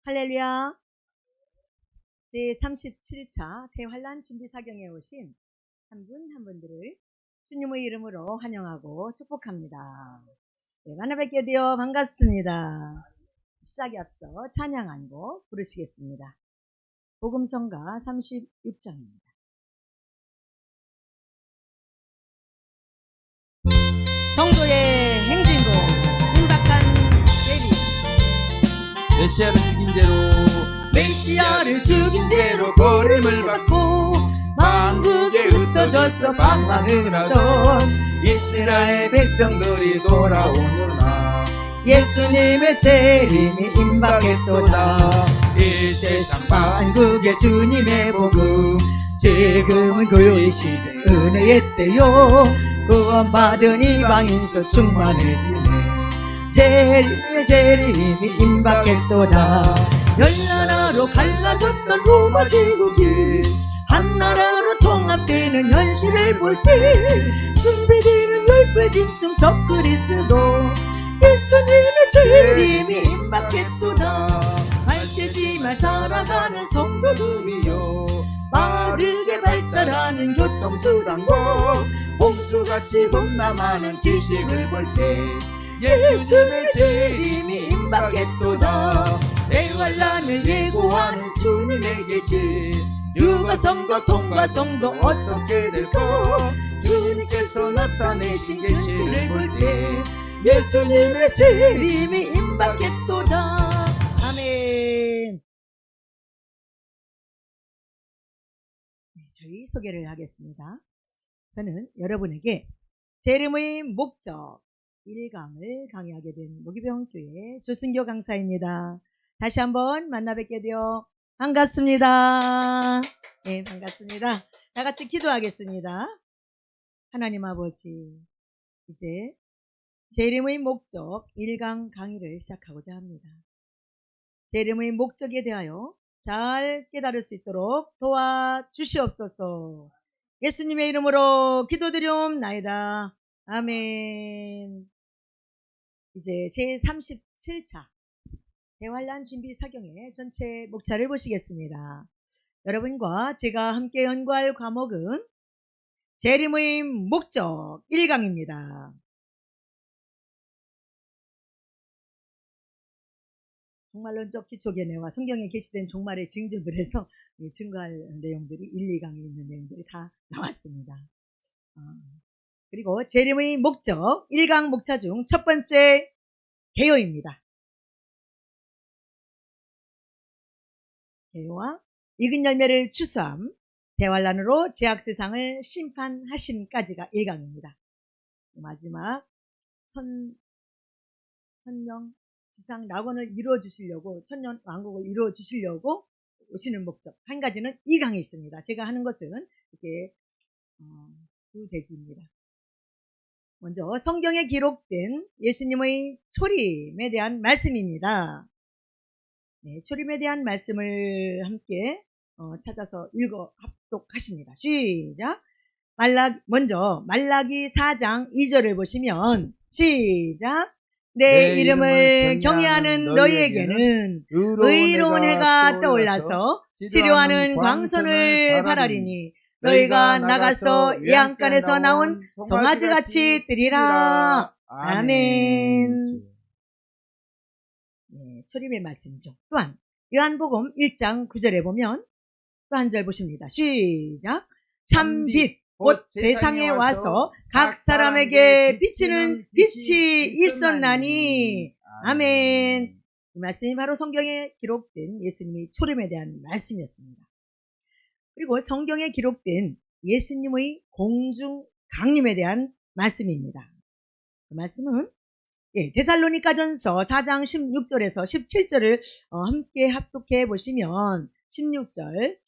할렐루야. 제37차 대환란 준비 사경에 오신 한 분 한 분들을 주님의 이름으로 환영하고 축복합니다. 네, 만나 뵙게 되어 반갑습니다. 시작에 앞서 찬양 한 곡 부르시겠습니다. 복음성가 36장입니다. 성도의 행진곡 임박한 예리. 메시아를 죽인 죄로 버림을 받고 만국에 흩어져서 방황을 하던 이스라엘 백성들이 돌아오노라. 예수님의 재림이 임박했도다. 이 세상 만국의 주님의 복음 지금은 그 시대 은혜의 때요. 구원받은 이방인서 충만해지네. 재림이 임박했도다. 열나라로 갈라졌던 로마 제국이 한나라로 통합되는 현실을 볼 때 준비되는 열배 짐승 적 그리스도 예수님의 재림이 임박했도다. 발대지만 살아가는 성도들이여, 빠르게 발달하는 교통수단과 홍수같이 범람하는 지식을 볼 때 예수님의 재림이 임박했도다. 대환란을 예고하는 주님의 계시, 유가성도 통과성도 어떻게 될까? 주님께서 나타내신 계시를 볼 때 예수님의 재림이 임박했도다. 아멘. 저희 소개를 하겠습니다. 저는 여러분에게 재림의 목적 1강을 강의하게 된 모기병교회 조승교 강사입니다. 다시 한번 만나 뵙게 되어 반갑습니다. 네, 반갑습니다. 다 같이 기도하겠습니다. 하나님 아버지, 이제 재림의 목적 1강 강의를 시작하고자 합니다. 재림의 목적에 대하여 잘 깨달을 수 있도록 도와주시옵소서. 예수님의 이름으로 기도드리옵나이다. 아멘. 이제 제37차 대환란 준비 사경의 전체 목차를 보시겠습니다. 여러분과 제가 함께 연구할 과목은 재림의 목적 1강입니다. 종말론적 기초견해와 성경에 게시된 종말의 징조들 해서 증거할 내용들이 1, 2강에 있는 내용들이 다 나왔습니다. 그리고 재림의 목적 1강 목차 중 첫 번째 개요입니다. 개요와 익은 열매를 추수함, 대환란으로 죄악 세상을 심판하심까지가 1강입니다. 마지막 천명 지상 낙원을 이루어 주시려고, 천년 왕국을 이루어 주시려고 오시는 목적 한 가지는 2강에 있습니다. 제가 하는 것은 이렇게 두 대지입니다. 먼저 성경에 기록된 예수님의 초림에 대한 말씀입니다. 네, 초림에 대한 말씀을 함께 찾아서 읽어 합독하십니다. 시작. 먼저 말라기 4장 2절을 보시면 시작. 내 이름을 경외하는 너희에게는 의로운 해가 떠올라서 치료하는 광선을 바라리니 너희가 나가서 외양간에서 나온 송아지같이 뜨리라. 아멘. 네, 초림의 말씀이죠. 또한 요한복음 1장 9절에 보면 또 한 절 보십니다. 시작. 참빛 곧 세상에 와서 각 사람에게 비치는 빛이 있었나니. 아멘. 이 말씀이 바로 성경에 기록된 예수님의 초림에 대한 말씀이었습니다. 그리고 성경에 기록된 예수님의 공중 강림에 대한 말씀입니다. 그 말씀은 데살로니가전서 4장 16절에서 17절을 함께 합독해 보시면 16절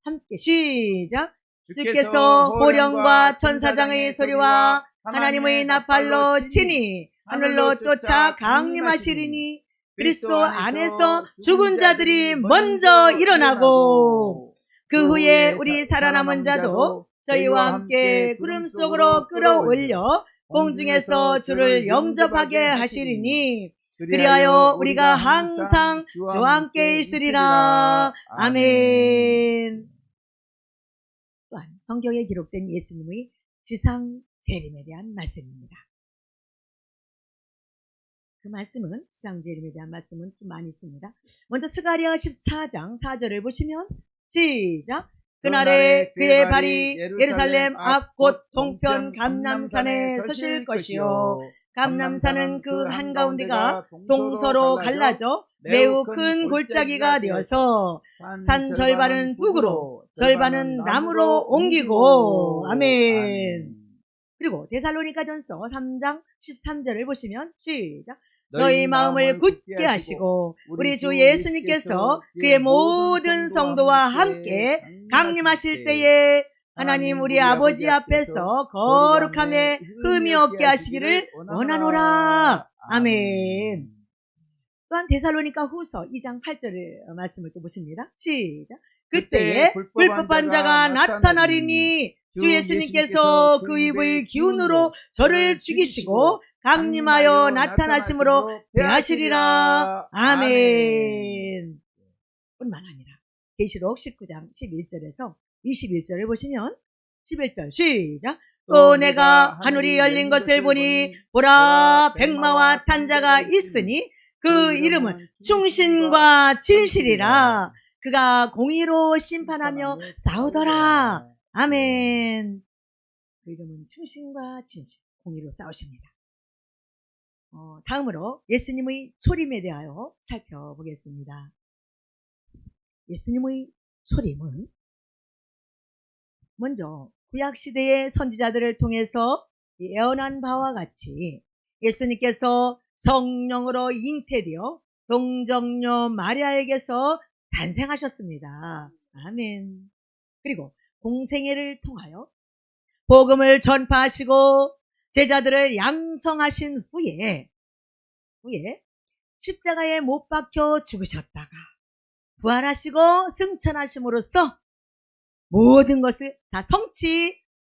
함께 시작. 주께서 호령과 천사장의 소리와 하나님의 나팔로 치니 하늘로 쫓아 강림하시리니 그리스도 안에서 죽은 자들이 먼저 일어나고 그 후에 우리 살아남은 자도 저희와 함께 구름 속으로 끌어올려 공중에서 주를 영접하게 하시리니 그리하여 우리가 항상 주와 함께 있으리라. 아멘. 또한 성경에 기록된 예수님의 지상 재림에 대한 말씀입니다. 그 말씀은 지상 재림에 대한 말씀은 좀 많이 있습니다. 먼저 스가랴 14장 4절을 보시면 시작. 그날에 그의 발이 예루살렘 앞 곧 동편 감람산에 서실 것이요 감람산은 그 한가운데가 동서로 갈라져 매우 큰 골짜기가 되어서 산 절반은 북으로 절반은 남으로 옮기고 아멘. 그리고 데살로니가전서 3장 13절을 보시면 시작. 너희 마음을 굳게 하시고 우리 주 예수님께서 그의 모든 성도와 함께 강림하실 때에 하나님 우리 아버지 앞에서 거룩함에 흠이 없게 하시기를 원하노라. 아멘. 또한 데살로니가 후서 2장 8절의 말씀을 또 보십니다. 시작. 그때에 불법한 자가 나타나리니 주 예수님께서 그 입의 기운으로 저를 죽이시고 강림하여 나타나심으로 대하시리라. 아멘. 뿐만 아니라 계시록 19장 11절에서 21절을 보시면 11절 시작. 또 내가 하늘이 열린 것을 보니 보라 백마와 탄 자가 있으니 그 이름은 충신과 진실이라. 그가 공의로 심판하며 싸우더라. 아멘. 그 이름은 충신과 진실, 공의로 싸우십니다. 다음으로 예수님의 초림에 대하여 살펴보겠습니다. 예수님의 초림은 먼저 구약시대의 선지자들을 통해서 예언한 바와 같이 예수님께서 성령으로 잉태되어 동정녀 마리아에게서 탄생하셨습니다. 아멘. 그리고 공생애를 통하여 복음을 전파하시고 제자들을 양성하신 후에 십자가에 못 박혀 죽으셨다가 부활하시고 승천하심으로써 모든 것을 다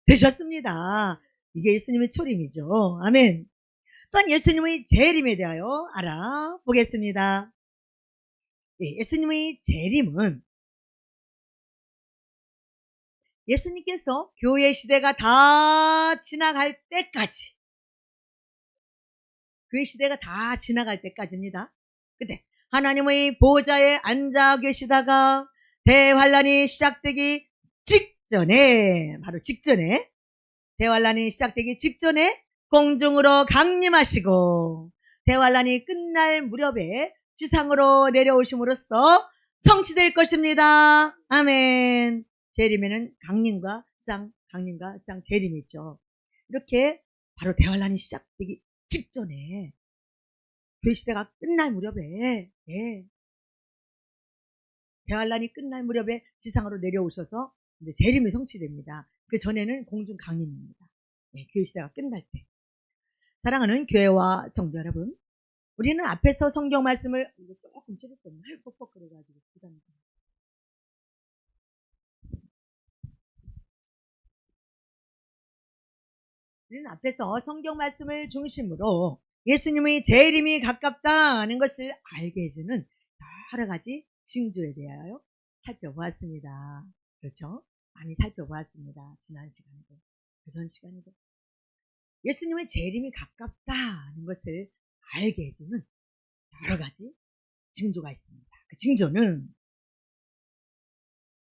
성취되셨습니다. 이게 예수님의 초림이죠. 아멘. 또한 예수님의 재림에 대하여 알아보겠습니다. 예수님의 재림은 예수님께서 교회 시대가 다 지나갈 때까지, 교회 시대가 다 지나갈 때까지입니다. 그때 하나님의 보좌에 앉아 계시다가 대환란이 시작되기 직전에, 바로 직전에, 대환란이 시작되기 직전에 공중으로 강림하시고 대환란이 끝날 무렵에 지상으로 내려오심으로써 성취될 것입니다. 아멘. 재림에는 강림과 쌍 재림이 있죠. 이렇게 바로 대환란이 시작되기 직전에 교회 시대가 끝날 무렵에 대환란이 끝날 무렵에 지상으로 내려오셔서 이제 재림이 성취됩니다. 그 전에는 공중 강림입니다. 교회 시대가 끝날 때. 사랑하는 교회와 성도 여러분, 우리는 앞에서 성경 말씀을 조금 찍었더니 뻑뻑거려가지고 부담이 됩니다. 우리는 앞에서 성경 말씀을 중심으로 예수님의 재림이 가깝다는 것을 알게 해주는 여러 가지 징조에 대하여 살펴보았습니다. 그렇죠? 많이 살펴보았습니다. 지난 시간에도, 그전 시간에도. 예수님의 재림이 가깝다는 것을 알게 해주는 여러 가지 징조가 있습니다. 그 징조는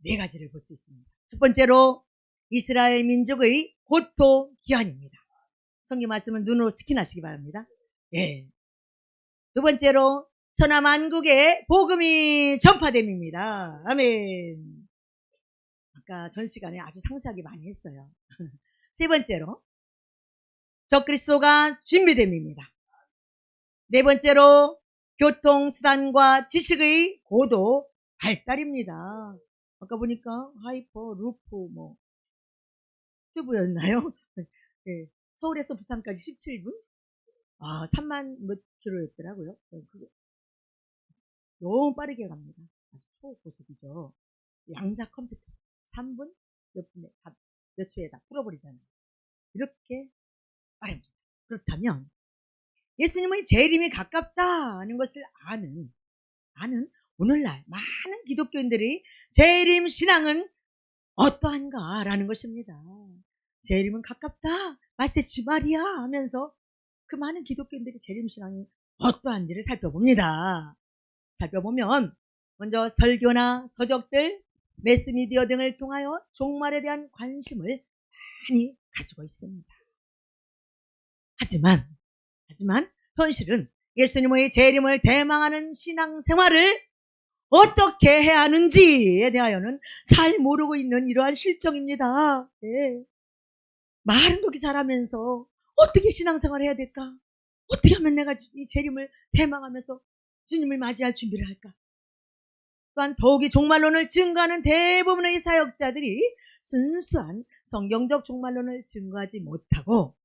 네 가지를 볼 수 있습니다. 첫 번째로 이스라엘 민족의 고토 기한입니다. 성경 말씀은 눈으로 스캔하시기 바랍니다. 두 번째로 천하 만국에 복음이 전파됨입니다. 아멘. 아까 전 시간에 아주 상세하게 많이 했어요. 세 번째로 적그리스도가 준비됨입니다. 네 번째로 교통수단과 지식의 고도 발달입니다. 아까 보니까 하이퍼, 루프, 튜브였나요? 서울에서 부산까지 17분? 3만 몇 킬로였더라고요. 너무 빠르게 갑니다. 아주 초고속이죠. 양자 컴퓨터. 3분? 몇 초에 다 풀어버리잖아요. 이렇게 빠릅니다. 그렇다면 예수님의 재림이 가깝다는 것을 아는 오늘날 많은 기독교인들이 재림 신앙은 어떠한가라는 것입니다. 재림은 가깝다, 말세지 말이야 하면서 그 많은 기독교인들이 재림 신앙이 어떠한지를 살펴봅니다. 살펴보면 먼저 설교나 서적들, 매스미디어 등을 통하여 종말에 대한 관심을 많이 가지고 있습니다. 하지만 현실은 예수님의 재림을 대망하는 신앙생활을 어떻게 해야 하는지에 대하여는 잘 모르고 있는 이러한 실정입니다. 네. 말은 그렇게 잘하면서 어떻게 신앙생활을 해야 될까? 어떻게 하면 내가 이 재림을 대망하면서 주님을 맞이할 준비를 할까? 또한 더욱이 종말론을 증거하는 대부분의 사역자들이 순수한 성경적 종말론을 증거하지 못하고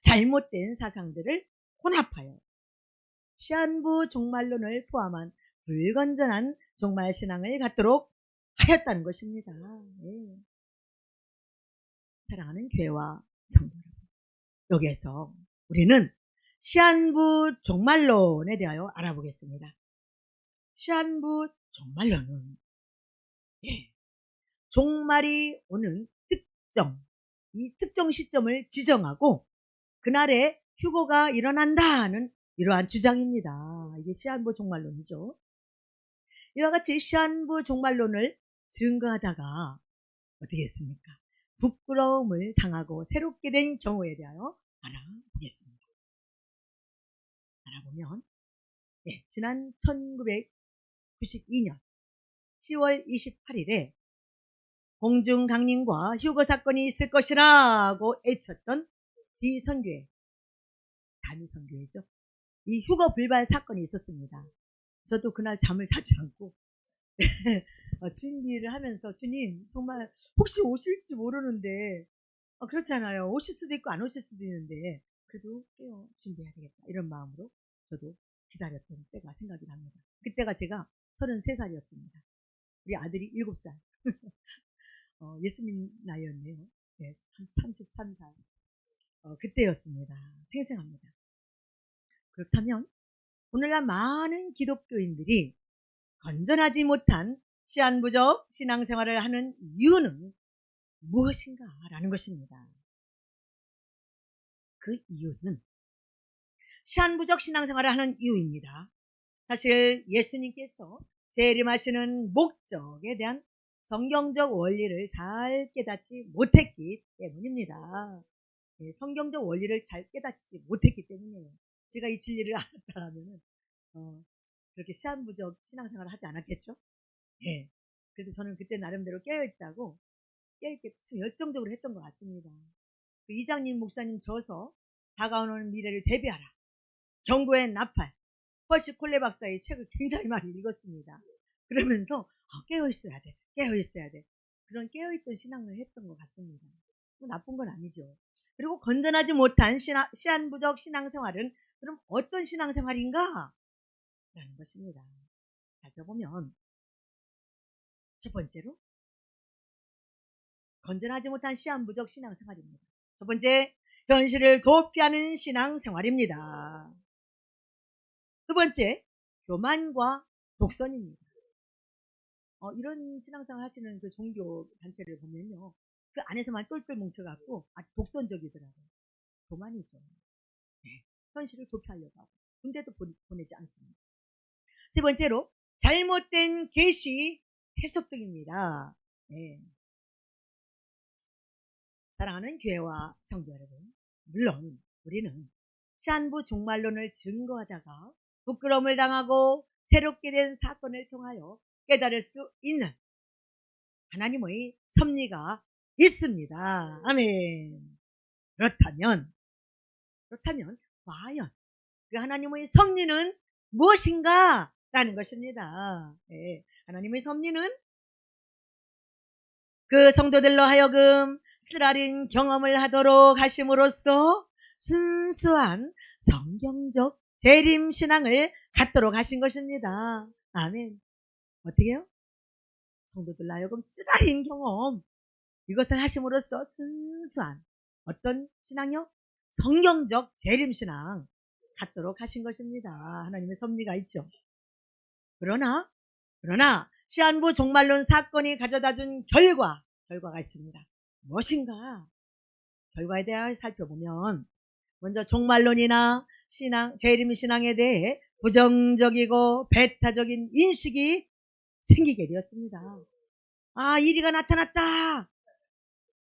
잘못된 사상들을 혼합하여 시한부 종말론을 포함한 불건전한 종말신앙을 갖도록 하였다는 것입니다. 사랑하는 교회와 성도 여러분, 여기에서 우리는 시한부 종말론에 대하여 알아보겠습니다. 시한부 종말론은 종말이 오는 이 특정 시점을 지정하고 그날에 휴거가 일어난다는 이러한 주장입니다. 이게 시한부 종말론이죠. 이와 같이 시한부 종말론을 증거하다가 어떻게 했습니까? 부끄러움을 당하고 새롭게 된 경우에 대하여 알아보겠습니다. 알아보면 지난 1992년 10월 28일에 공중 강림과 휴거 사건이 있을 것이라고 애쳤던 비선교회, 단위선교회죠. 이 휴거 불발 사건이 있었습니다. 저도 그날 잠을 자지 않고 준비를 하면서 주님 정말 혹시 오실지 모르는데 그렇잖아요. 오실 수도 있고 안 오실 수도 있는데 그래도 깨어 준비해야 되겠다 이런 마음으로 저도 기다렸던 때가 생각이 납니다. 그때가 제가 33살이었습니다. 우리 아들이 7살. 예수님 나이였네요. 네, 33살. 그때였습니다. 생생합니다. 그렇다면 오늘날 많은 기독교인들이 건전하지 못한 시한부적 신앙생활을 하는 이유는 무엇인가라는 것입니다. 그 이유는 시한부적 신앙생활을 하는 이유입니다. 사실 예수님께서 재림하시는 목적에 대한 성경적 원리를 잘 깨닫지 못했기 때문입니다. 성경적 원리를 잘 깨닫지 못했기 때문이에요. 제가 이 진리를 알았다면 그렇게 시한부적 신앙생활을 하지 않았겠죠? 그래도 저는 그때 나름대로 깨어있다고 깨어있게 참 열정적으로 했던 것 같습니다. 그 이장님 목사님 저서 다가오는 미래를 대비하라. 정보의 나팔. 펄시 콜레 박사의 책을 굉장히 많이 읽었습니다. 그러면서 깨어있어야 돼. 깨어있어야 돼. 그런 깨어있던 신앙을 했던 것 같습니다. 나쁜 건 아니죠. 그리고 건전하지 못한 시한부적 신앙생활은 그럼 어떤 신앙생활인가? 라는 것입니다. 살펴보면 첫 번째로 건전하지 못한 시한부적 신앙생활입니다. 첫 번째, 현실을 도피하는 신앙생활입니다. 두 번째, 교만과 독선입니다. 이런 신앙생활 하시는 그 종교 단체를 보면요, 그 안에서만 똘똘 뭉쳐갖고 아주 독선적이더라고요. 교만이죠. 현실을 도피하려고 하고 군대도 보내지 않습니다. 세 번째로 잘못된 계시 해석 등입니다. 사랑하는 교회와 성도 여러분, 물론 우리는 시한부 종말론을 증거하다가 부끄러움을 당하고 새롭게 된 사건을 통하여 깨달을 수 있는 하나님의 섭리가 있습니다. 아멘. 그렇다면 과연 그 하나님의 섭리는 무엇인가? 라는 것입니다. 하나님의 섭리는 그 성도들로 하여금 쓰라린 경험을 하도록 하심으로써 순수한 성경적 재림신앙을 갖도록 하신 것입니다. 아멘. 어떻게 해요? 성도들로 하여금 쓰라린 경험, 이것을 하심으로써 순수한 어떤 신앙이요? 성경적 재림신앙, 갖도록 하신 것입니다. 하나님의 섭리가 있죠. 그러나 시한부 종말론 사건이 가져다준 결과가 있습니다. 무엇인가? 결과에 대해 살펴보면 먼저 종말론이나 재림신앙에 대해 부정적이고 배타적인 인식이 생기게 되었습니다. 아, 이리가 나타났다,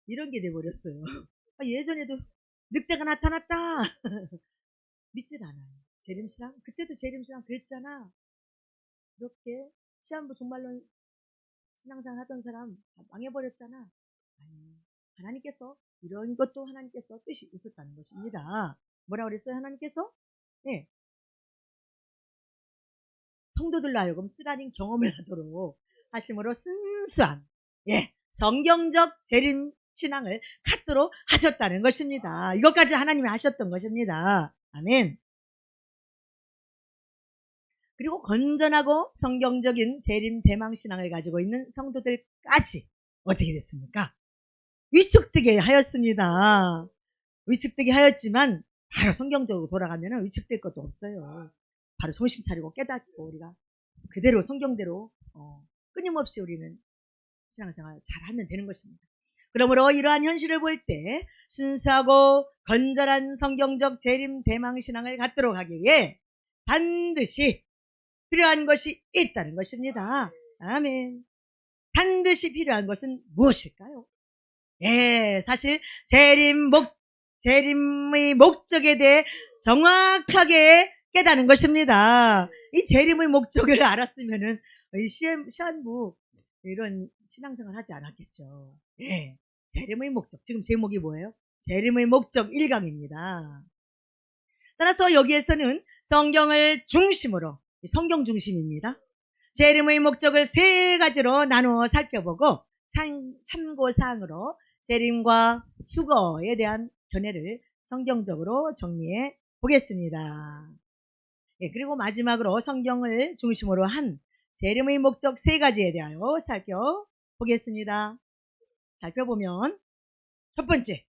이런 게 돼버렸어요. 예전에도 늑대가 나타났다 믿질 않아요. 재림신앙? 그때도 재림신앙 그랬잖아. 그렇게 시한부 종말론 신앙생활 하던 사람 다 망해버렸잖아. 아니, 하나님께서 이런 것도 하나님께서 뜻이 있었다는 것입니다. 뭐라 그랬어요? 하나님께서? 네. 성도들로 하여금 쓰라린 경험을 하도록 하심으로 순수한 성경적 재림 신앙을 갖도록 하셨다는 것입니다. 이것까지 하나님이 하셨던 것입니다. 아멘. 그리고 건전하고 성경적인 재림 대망 신앙을 가지고 있는 성도들까지 어떻게 됐습니까? 위축되게 하였습니다. 위축되게 하였지만 바로 성경적으로 돌아가면 위축될 것도 없어요. 바로 정신 차리고 깨닫고 우리가 그대로 성경대로 끊임없이 우리는 신앙생활 잘하면 되는 것입니다. 그러므로 이러한 현실을 볼 때 순수하고 건전한 성경적 재림 대망 신앙을 갖도록 하기 위해 반드시 필요한 것이 있다는 것입니다. 아멘. 반드시 필요한 것은 무엇일까요? 사실 재림의 목적에 대해 정확하게 깨닫는 것입니다. 이 재림의 목적을 알았으면은 시한부 이런 신앙생활 하지 않았겠죠. 재림의 목적. 지금 제목이 뭐예요? 재림의 목적 1강입니다. 따라서 여기에서는 성경을 중심으로, 성경 중심입니다. 재림의 목적을 3가지로 나누어 살펴보고 참고사항으로 재림과 휴거에 대한 견해를 성경적으로 정리해 보겠습니다. 그리고 마지막으로 성경을 중심으로 한 재림의 목적 3가지에 대하여 살펴보겠습니다. 살펴보면 첫 번째,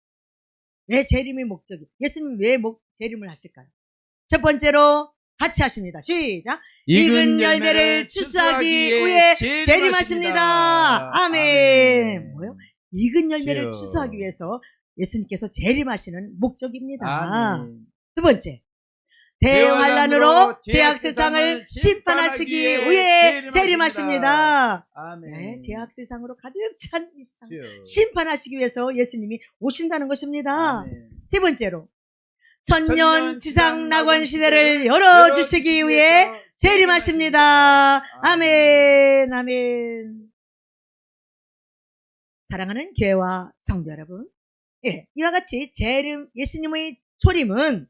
왜 재림의 목적이, 예수님 왜 재림을 하실까요? 첫 번째로 같이 하십니다. 시작. 익은 열매를 추수하기 위해 재림하십니다. 아멘. 뭐요? 익은 열매를 추수하기 위해서 예수님께서 재림하시는 목적입니다. 아멘. 두 번째, 대환란으로 죄악 세상을 심판하시기 위해 재림하십니다. 아멘. 죄악 세상으로 가득 찬 이 세상 심판하시기 위해서 예수님이 오신다는 것입니다. 아멘. 세 번째로, 천년 지상 낙원 시대를 열어주시기 위해 재림하십니다. 아멘. 아멘. 사랑하는 교회와 성도 여러분, 이와 같이 예수님의 초림은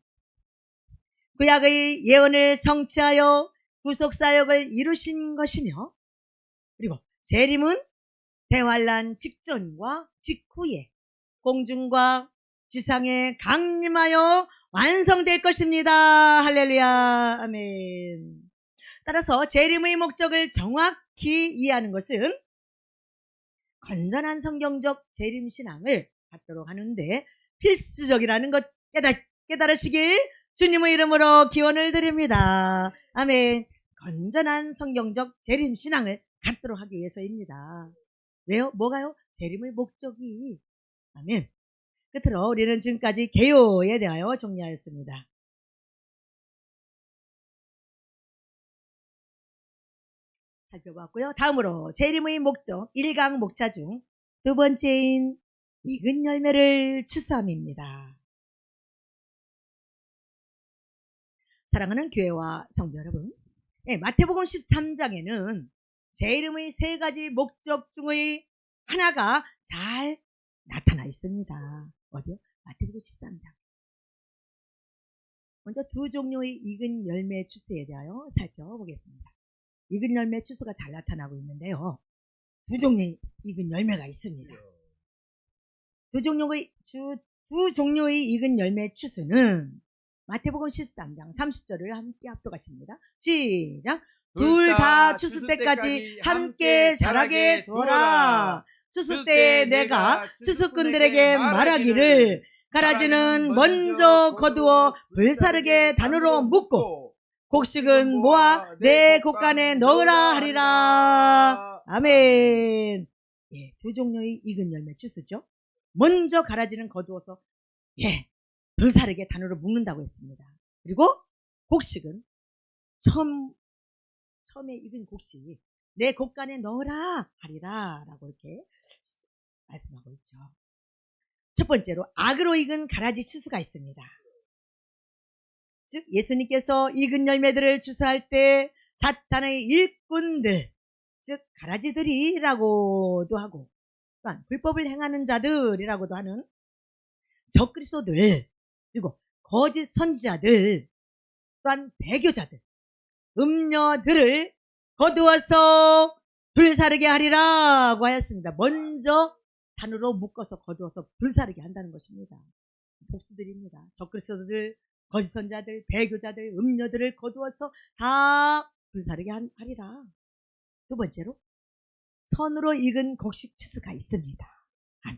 구약의 예언을 성취하여 구속사역을 이루신 것이며, 그리고 재림은 대환란 직전과 직후에 공중과 지상에 강림하여 완성될 것입니다. 할렐루야. 아멘. 따라서 재림의 목적을 정확히 이해하는 것은 건전한 성경적 재림신앙을 갖도록 하는데 필수적이라는 것 깨달으시길 주님의 이름으로 기원을 드립니다. 아멘. 건전한 성경적 재림신앙을 갖도록 하기 위해서입니다. 왜요? 뭐가요? 재림의 목적이. 아멘. 끝으로 우리는 지금까지 개요에 대하여 정리하였습니다. 살펴봤고요. 다음으로 재림의 목적 1강 목차 중 두 번째인 익은 열매를 추수함입니다. 사랑하는 교회와 성도 여러분, 마태복음 13장에는 재림의 3가지 목적 중의 하나가 잘 나타나 있습니다. 어디요? 마태복음 13장. 먼저 2 종류의 익은 열매 추수에 대하여 살펴보겠습니다. 익은 열매 추수가 잘 나타나고 있는데요. 2 종류의 익은 열매가 있습니다. 2 종류의 익은 열매 추수는 마태복음 13장 30절을 함께 합독하십니다. 시작. 둘 다 추수 때까지 함께 자라게 두어라. 추수 때에 내가 추수꾼들에게 말하기를 가라지는 먼저 거두어 불사르게 단으로 묶고 곡식은 모아 내 곡간에 넣으라 하리라. 아멘. 예, 두 종류의 익은 열매 주스죠. 먼저 가라지는 거두어서 불사르게 단으로 묶는다고 했습니다. 그리고 곡식은 처음에 익은 곡식 내 곡간에 넣으라 하리라 라고 이렇게 말씀하고 있죠. 첫 번째로 악으로 익은 가라지 추수가 있습니다. 즉 예수님께서 익은 열매들을 추수할 때 사탄의 일꾼들, 즉 가라지들이라고도 하고 또한 불법을 행하는 자들이라고도 하는 적그리스도들, 그리고 거짓 선지자들, 또한 배교자들, 음녀들을 거두어서 불사르게 하리라고 하였습니다. 먼저 단으로 묶어서 거두어서 불사르게 한다는 것입니다. 복수들입니다. 적그리스도들, 거짓 선자들, 배교자들, 음녀들을 거두어서 다 불사르게 하리라. 두 번째로 선으로 익은 곡식 추수가 있습니다. 아멘.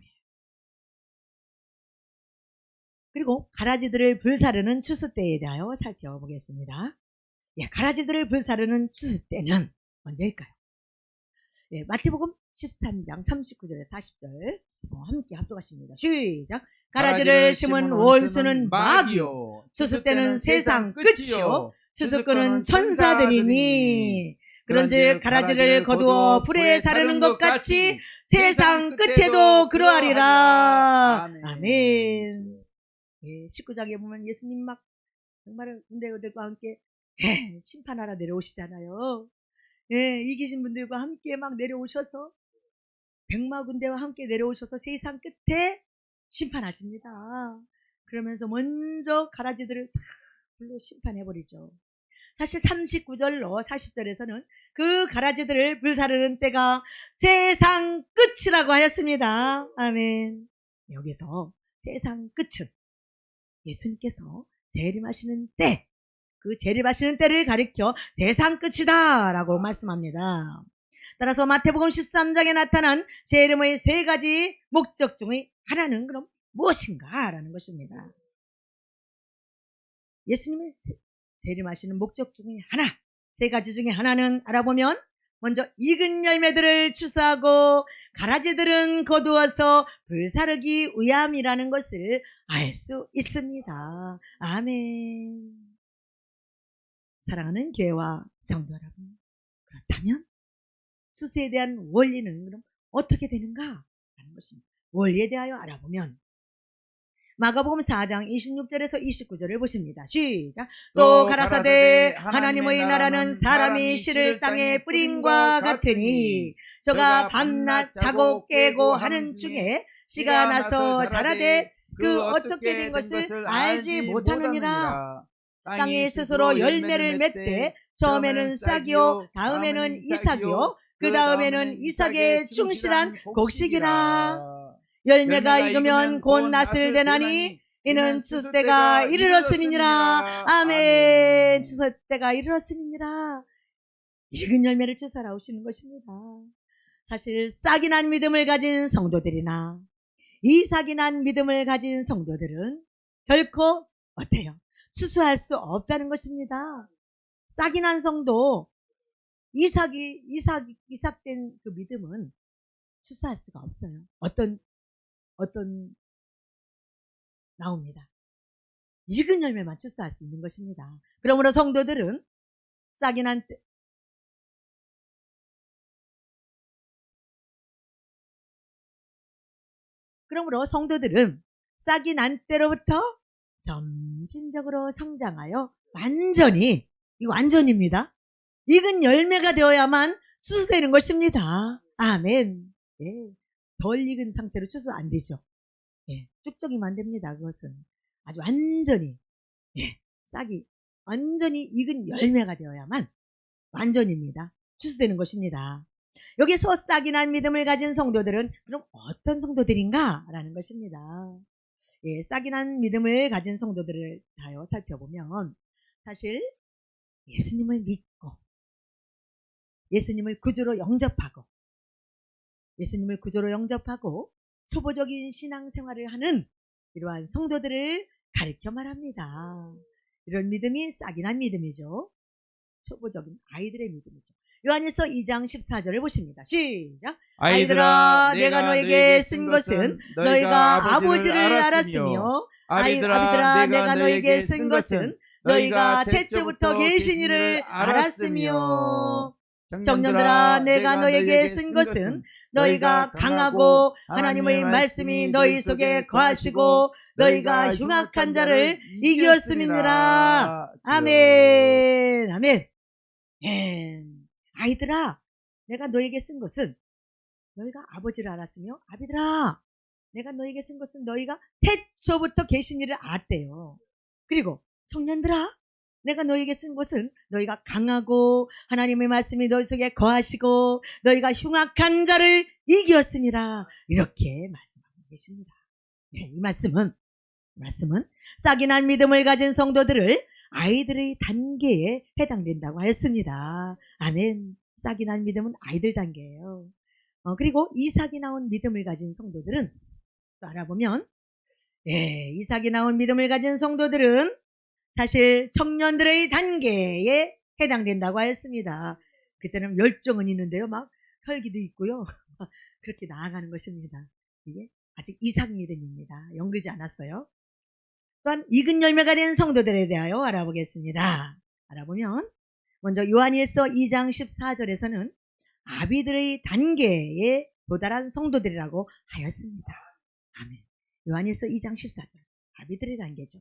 그리고 가라지들을 불사르는 추수 때에 대하여 살펴보겠습니다. 가라지들을 불사르는 추수 때는 언제일까요? 마태복음 13장 39절에 40절 함께 합독하십니다. 시작. 가라지를 심은 원수는 마귀요, 추수 때는 세상 끝이요, 추수꾼은 천사들이니. 그런즉 가라지를 거두어 불에 사르는 것 같이 세상 끝에도 그러하리라. 아멘. 19장에 보면 예수님 막 정말 군대들과 함께 심판하러 내려오시잖아요. 이기신 분들과 함께 막 내려오셔서 백마 군대와 함께 내려오셔서 세상 끝에 심판하십니다. 그러면서 먼저 가라지들을 다 불로 심판해버리죠. 사실 39절로 40절에서는 그 가라지들을 불사르는 때가 세상 끝이라고 하였습니다. 아멘. 여기서 세상 끝은 예수님께서 재림하시는 때, 그 재림하시는 때를 가리켜 세상 끝이다 라고 말씀합니다. 따라서 마태복음 13장에 나타난 재림의 세 가지 목적 중의 하나는 그럼 무엇인가 라는 것입니다. 예수님의 재림하시는 목적 중에 하나, 세 가지 중에 하나는 알아보면 먼저 익은 열매들을 추수하고 가라지들은 거두어서 불사르기 위함이라는 것을 알 수 있습니다. 아멘. 사랑하는 교회와 성도 여러분, 그렇다면 추수에 대한 원리는 그럼 어떻게 되는가 하는 것입니다. 원리에 대하여 알아보면 마가복음 4장 26절에서 29절을 보십니다. 시작. 또 가라사대 하나님의 나라는 사람이 씨를 땅에 뿌린과 같으니 저가 밤낮 자고 깨고 하는 중에 씨가 나서 자라되 그 어떻게 된 것을 알지 못하느니라. 땅에 스스로 열매를 맺되 처음에는 싹이요 다음에는 이삭이요 그 다음에는 이삭의 충실한 곡식이라. 열매가 익으면 곧 낫을 되나니 이는 추수 때가 이르렀음이니라. 아멘. 추수 때가 이르렀음이니라. 익은 열매를 추수하러 오시는 것입니다. 사실 싹이 난 믿음을 가진 성도들이나 이삭이 난 믿음을 가진 성도들은 결코 어때요? 추수할 수 없다는 것입니다. 싹이 난 성도, 이삭된 그 믿음은 추수할 수가 없어요. 나옵니다. 익은 열매만 추수할 수 있는 것입니다. 그러므로 성도들은 싹이 난 때, 그러므로 성도들은 싹이 난 때로부터 점진적으로 성장하여 완전입니다. 익은 열매가 되어야만 추수되는 것입니다. 아멘. 덜 익은 상태로 추수 안 되죠. 쭉쭉이면 안 됩니다. 그것은 아주 완전히 싹이 완전히 익은 열매가 되어야만 완전입니다. 추수되는 것입니다. 여기서 싹이 난 믿음을 가진 성도들은 그럼 어떤 성도들인가? 라는 것입니다. 싹이 난 믿음을 가진 성도들을 다요 살펴보면 사실 예수님을 믿고 예수님을 구주로 영접하고 초보적인 신앙생활을 하는 이러한 성도들을 가르쳐 말합니다. 이런 믿음이 싹이 난 믿음이죠. 초보적인 아이들의 믿음이죠. 요한일서 2장 14절을 보십니다. 시작. 아이들아 내가 너에게 쓴 것은 너희가 아버지를 알았으며 아이들아 내가 너에게 쓴 것은 너희가 태초부터 계신 이를 알았으며 청년들아 내가 너에게 쓴 것은 너희가 강하고 하나님의 말씀이 너희 속에 거하시고 너희가 흉악한 자를 이겼음이니라. 아멘. 아멘. 아이들아 내가 너에게 쓴 것은 너희가 아버지를 알았으며 아비들아 내가 너에게 쓴 것은 너희가 태초부터 계신 이를 알았대요. 그리고 청년들아 내가 너에게 쓴 것은 너희가 강하고 하나님의 말씀이 너희 속에 거하시고 너희가 흉악한 자를 이겼음이라. 이렇게 말씀하고 계십니다. 네, 이 말씀은 싹이 난 믿음을 가진 성도들을 아이들의 단계에 해당된다고 하였습니다. 아멘. 싹이 난 믿음은 아이들 단계예요. 그리고 이삭이 나온 믿음을 가진 성도들은 또 알아보면 이삭이 나온 믿음을 가진 성도들은 사실 청년들의 단계에 해당된다고 하였습니다. 그때는 열정은 있는데요. 막 혈기도 있고요. 그렇게 나아가는 것입니다. 이게 아직 이삭 믿음입니다. 영글지 않았어요. 또한 익은 열매가 된 성도들에 대하여 알아보겠습니다. 알아보면 먼저 요한일서 2장 14절에서는 아비들의 단계에 도달한 성도들이라고 하였습니다. 아멘. 요한일서 2장 14절 아비들의 단계죠.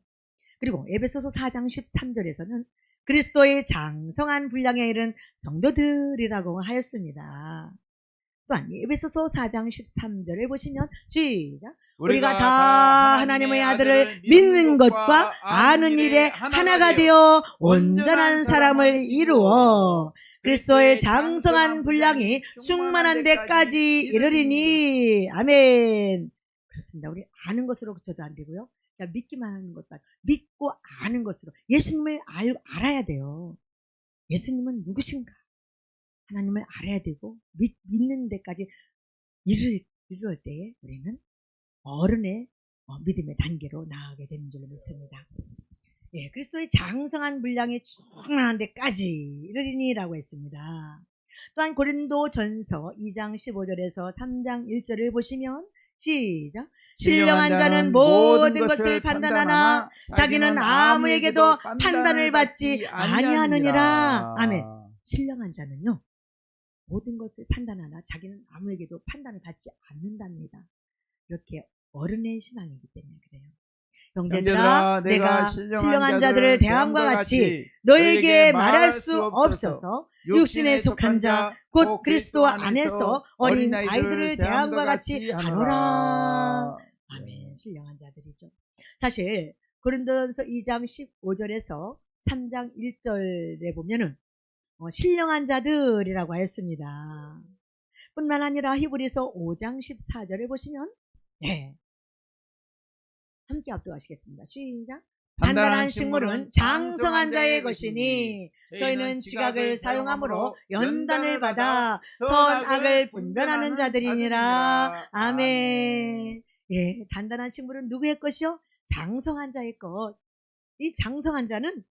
그리고 에베소서 4장 13절에서는 그리스도의 장성한 분량에 이른 성도들이라고 하였습니다. 또한 에베소서 4장 13절을 보시면 시작. 우리가 다 하나님의 아들을 믿는 것과 아는 일에 하나가 되어 온전한 사람을 이루어 그리스도의 장성한 분량이 충만한 데까지 이르리니. 아멘. 그렇습니다. 우리 아는 것으로 그쳐도 안 되고요. 그냥 믿기만 하는 것도 아니고 믿고 아는 것으로 예수님을 알아야 돼요. 예수님은 누구신가? 하나님을 알아야 되고 믿는 데까지 이를 때에 우리는 어른의 믿음의 단계로 나아가게 되는 줄로 믿습니다. 그리스도의 장성한 분량이 충만한 데까지 이르리니라고 했습니다. 또한 고린도전서 2장 15절에서 3장 1절을 보시면 시작. 신령한 자는 모든 것을 판단하나 자기는 아무에게도 판단을 받지 아니하느니라. 아멘. 신령한 자는요 모든 것을 판단하나 자기는 아무에게도 판단을 받지 않는답니다. 이렇게 어른의 신앙이기 때문에 그래요. 형제들아 내가 신령한 자들을 대함과 같이 너에게 말할 수 없어서 육신에 속한 자 곧 그리스도 안에서 어린 아이들을 대함과 같이 하노라. 아멘. 신령한 자들이죠. 사실 고린도전서 2장 15절에서 3장 1절에 보면은 신령한 자들이라고 하였습니다. 뿐만 아니라 히브리서 5장 14절을 보시면 함께 압도하시겠습니다. 시작. 단단한 식물은 장성한 자의 것이니 저희는 지각을 사용함으로 연단을 받아 선악을 분별하는 자들이니라. 아멘. 단단한 식물은 누구의 것이요? 장성한 자의 것. 이 장성한 자는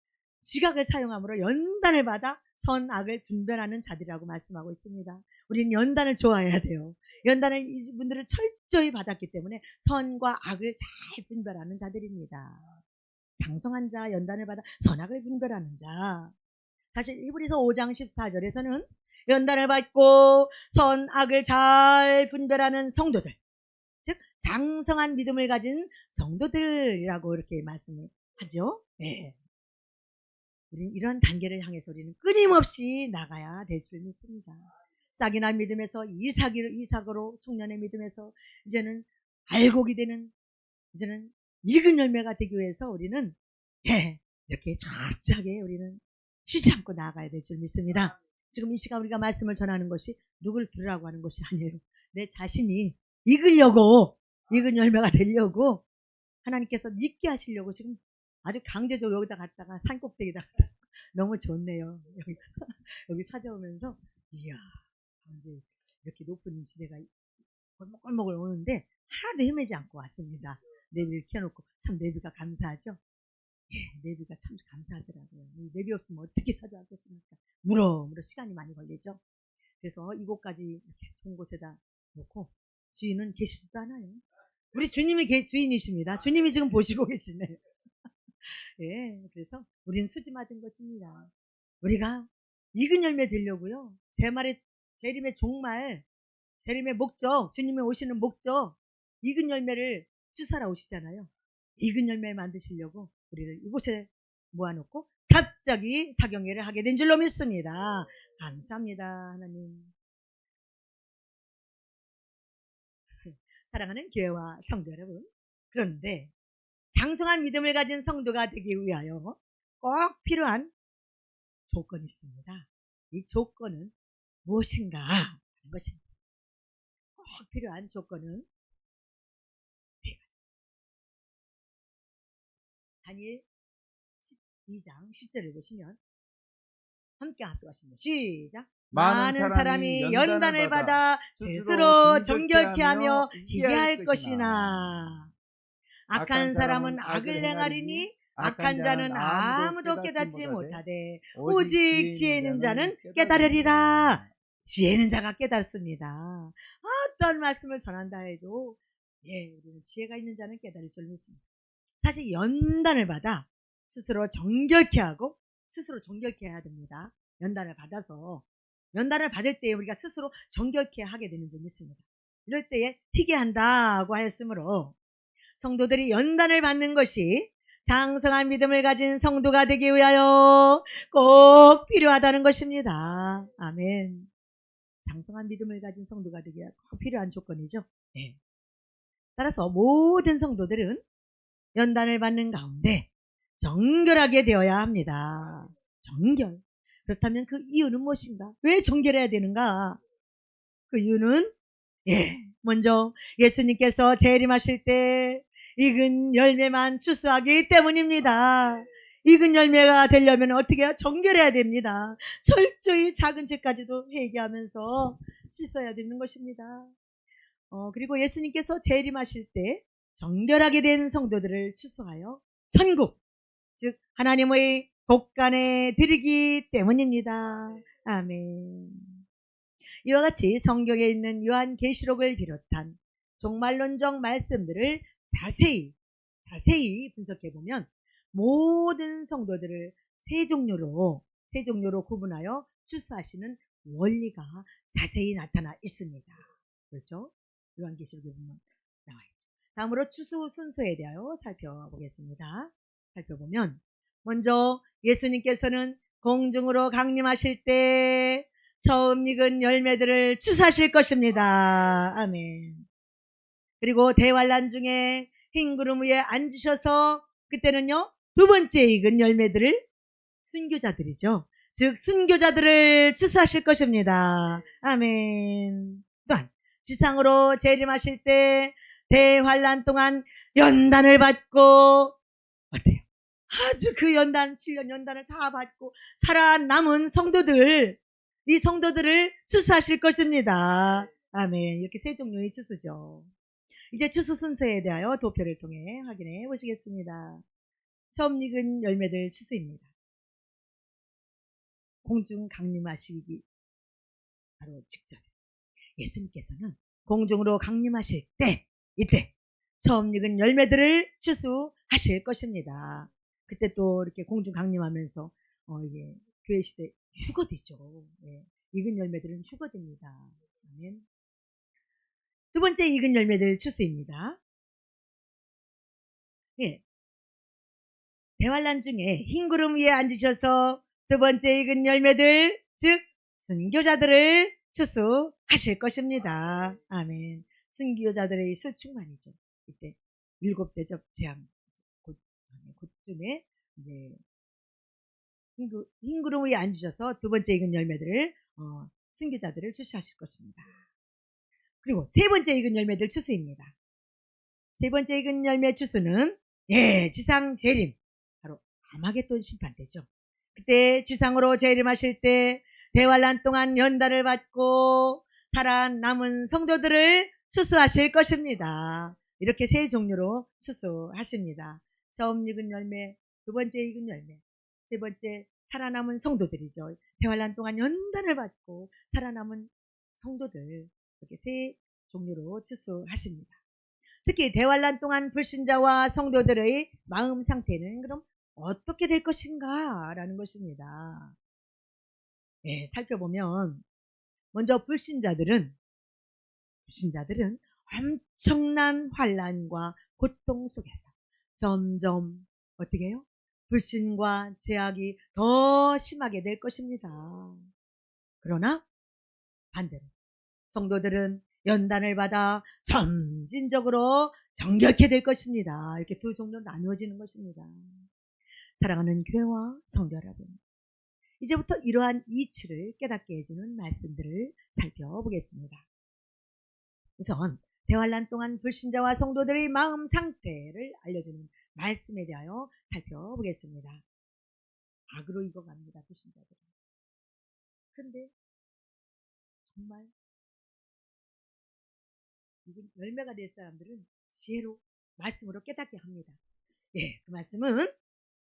지각을 사용함으로 연단을 받아 선악을 분별하는 자들이라고 말씀하고 있습니다. 우리는 연단을 좋아해야 돼요. 연단을 이분들을 철저히 받았기 때문에 선과 악을 잘 분별하는 자들입니다. 장성한 자, 연단을 받아 선악을 분별하는 자. 사실 히브리서 5장 14절에서는 연단을 받고 선악을 잘 분별하는 성도들, 즉 장성한 믿음을 가진 성도들이라고 이렇게 말씀을 하죠. 우리는 이런 단계를 향해서 우리는 끊임없이 나가야 될 줄 믿습니다. 싹이 난 믿음에서 이삭으로 청년의 믿음에서 이제는 알곡이 되는 이제는 익은 열매가 되기 위해서 우리는 이렇게 철저하게 우리는 쉬지 않고 나아가야 될 줄 믿습니다. 지금 이 시간 우리가 말씀을 전하는 것이 누구를 들으라고 하는 것이 아니에요. 내 자신이 익으려고 익은 열매가 되려고 하나님께서 믿게 하시려고 지금 아주 강제적으로 여기다 갔다가 산꼭대기다 너무 좋네요. 여기 찾아오면서 이야 이제 이렇게 높은 지대가 꼴목꼴목을 오는데 하나도 헤매지 않고 왔습니다. 내비를 켜놓고 참 내비가 감사하죠. 예, 내비가 참 감사하더라고요. 이 내비 없으면 어떻게 찾아왔겠습니까? 물어물어 시간이 많이 걸리죠. 그래서 이곳까지 이렇게 좋은 곳에다 놓고 주인은 계시지도 않아요. 우리 주님이 주인이십니다. 주님이 지금 보시고 계시네요. 예, 그래서 우리는 수지 맞은 것입니다. 우리가 익은 열매 되려고요. 제 말에 재림의 종말, 재림의 목적, 주님이 오시는 목적, 익은 열매를 주사라 오시잖아요. 익은 열매 만드시려고 우리를 이곳에 모아놓고 갑자기 사경회를 하게 된 줄로 믿습니다. 감사합니다, 하나님. 사랑하는 교회와 성도 여러분, 그런데 장성한 믿음을 가진 성도가 되기 위하여 꼭 필요한 조건이 있습니다. 이 조건은 무엇인가 하는 것입니다. 꼭 필요한 조건은 다니엘 12장 10절을 보시면 함께 합독하십니다. 시작. 많은 사람이 연단을 받아 스스로 정결케 하며 희귀할 것이나 악한 사람은 악을 행하리니 악한 자는 아무도 깨닫지 못하되 오직 지혜 있는 자는 깨달으리라. 지혜 있는 자가 깨닫습니다. 어떤 말씀을 전한다 해도 우리는 지혜가 있는 자는 깨달을 줄 믿습니다. 사실 연단을 받아 스스로 정결케 하고 스스로 정결케 해야 됩니다. 연단을 받아서 연단을 받을 때 우리가 스스로 정결케 하게 되는 줄 믿습니다. 이럴 때에 희귀한다고 하였으므로 성도들이 연단을 받는 것이 장성한 믿음을 가진 성도가 되기 위하여 꼭 필요하다는 것입니다. 아멘. 장성한 믿음을 가진 성도가 되기 위해 꼭 필요한 조건이죠. 네. 따라서 모든 성도들은 연단을 받는 가운데 정결하게 되어야 합니다. 정결. 그렇다면 그 이유는 무엇인가? 왜 정결해야 되는가? 그 이유는 먼저 예수님께서 재림하실 때 익은 열매만 추수하기 때문입니다. 익은 열매가 되려면 어떻게 해야? 정결해야 됩니다. 철저히 작은 죄까지도 회개하면서 씻어야 되는 것입니다. 그리고 예수님께서 재림하실 때 정결하게 된 성도들을 추수하여 천국, 즉 하나님의 곳간에 드리기 때문입니다. 아멘. 이와 같이 성경에 있는 요한계시록을 비롯한 종말론적 말씀들을 자세히 분석해보면 모든 성도들을 세 종류로 구분하여 추수하시는 원리가 자세히 나타나 있습니다. 그렇죠? 요한계시록에 보면 나와 있죠. 다음으로 추수 순서에 대하여 살펴보면 먼저 예수님께서는 공중으로 강림하실 때 처음 익은 열매들을 추수하실 것입니다. 아멘. 그리고 대환란 중에 흰 구름 위에 앉으셔서 그때는요 두 번째 익은 열매들을 순교자들이죠. 즉 순교자들을 추수하실 것입니다. 아멘. 또한 지상으로 재림하실 때 대환란 동안 연단을 받고 어때요? 아주 그 7년 연단을 다 받고 살아남은 성도들, 이 성도들을 추수하실 것입니다. 아멘. 이렇게 세 종류의 추수죠. 이제 추수 순서에 대하여 도표를 통해 확인해 보시겠습니다. 처음 익은 열매들 추수입니다. 공중 강림하시기 바로 직전 예수님께서는 공중으로 강림하실 때 이때 처음 익은 열매들을 추수하실 것입니다. 그때 또 이렇게 공중 강림하면서 이게 교회 시대 휴거되죠. 익은 열매들은 휴거됩니다. 아멘. 두 번째 익은 열매들 추수입니다. 대환란 중에 흰 구름 위에 앉으셔서 두 번째 익은 열매들, 즉 순교자들을 추수하실 것입니다. 아멘. 순교자들의 수 충만이죠. 이때 7대접 재앙 곧쯤에 이제 흰 구름 위에 앉으셔서 두 번째 익은 열매들을 순교자들을 추수하실 것입니다. 그리고 세 번째 익은 열매들 추수입니다. 세 번째 익은 열매 추수는 지상 재림, 바로 아마겟돈 심판대죠. 그때 지상으로 재림하실 때 대환란 동안 연단을 받고 살아남은 성도들을 추수하실 것입니다. 이렇게 세 종류로 추수하십니다. 처음 익은 열매, 두 번째 익은 열매, 세 번째 살아남은 성도들이죠. 대환란 동안 연단을 받고 살아남은 성도들, 이렇게 세 종류로 추수하십니다. 특히 대환란 동안 불신자와 성도들의 마음 상태는 그럼 어떻게 될 것인가 라는 것입니다. 예, 살펴보면 먼저 불신자들은 엄청난 환난과 고통 속에서 점점 어떻게 해요? 불신과 죄악이 더 심하게 될 것입니다. 그러나 반대로 성도들은 연단을 받아 점진적으로 정결케 될 것입니다. 이렇게 두 종류로 나누어지는 것입니다. 사랑하는 교회와 성도 여러분, 이제부터 이러한 이치를 깨닫게 해주는 말씀들을 살펴보겠습니다. 우선 대환란 동안 불신자와 성도들의 마음 상태를 알려주는 말씀에 대하여 살펴보겠습니다. 악으로 익어갑니다, 불신자들은. 그런데 정말 열매가 될 사람들은 지혜로 말씀으로 깨닫게 합니다. 예, 그 말씀은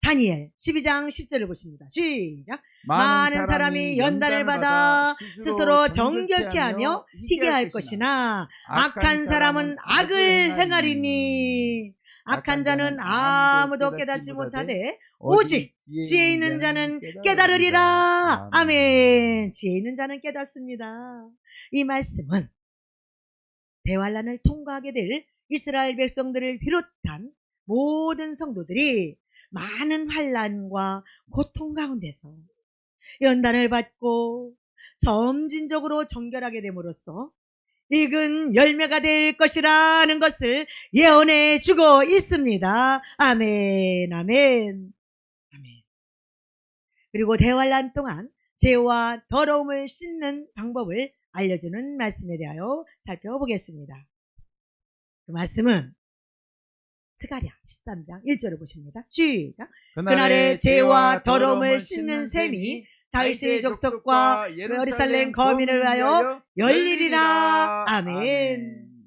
다니엘 12장 10절을 보십니다. 시작. 많은 사람이 연단을 받아 스스로 정결케 하며 희게 할 것이나 악한 사람은 악을 행하리니 악한 자는 아무도 깨닫지 못하되 오직 지혜 있는 자는 깨달으리라. 아멘. 지혜 있는 자는 깨닫습니다. 이 말씀은 대환란을 통과하게 될 이스라엘 백성들을 비롯한 모든 성도들이 많은 환난과 고통 가운데서 연단을 받고 점진적으로 정결하게 됨으로써 익은 열매가 될 것이라는 것을 예언해 주고 있습니다. 아멘, 아멘, 아멘. 그리고 대환란 동안 죄와 더러움을 씻는 방법을 알려주는 말씀에 대하여 살펴보겠습니다. 그 말씀은 스가랴 13장 1절을 보십니다. 시작. 그날에 죄와 더러움을 씻는 셈이 다윗의 족속과 예루살렘 거민을 위하여 열리리라. 아멘.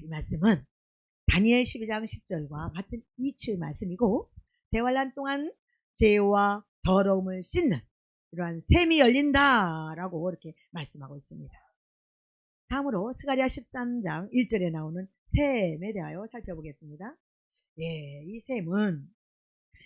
이 말씀은 다니엘 12장 10절과 같은 이치의 말씀이고 대환란 동안 죄와 더러움을 씻는 이러한 셈이 열린다라고 이렇게 말씀하고 있습니다. 다음으로 스가랴 13장 1절에 나오는 셈에 대하여 살펴보겠습니다. 예, 이 셈은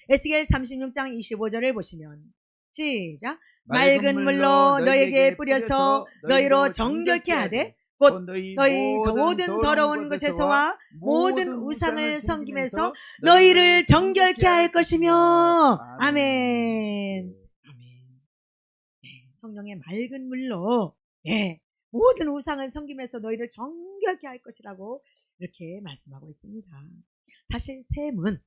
에스겔 36장 25절을 보시면 시작. 맑은 물로 너에게 뿌려서 너희로 정결케 하되 곧 너희 모든 더러운 것에서와 모든 우상을 섬기면서 너희를 정결케 할 것이며. 아멘. 아멘. 성령의 맑은 물로 모든 우상을 섬기면서 너희를 정결케 할 것이라고 이렇게 말씀하고 있습니다. 사실 셈은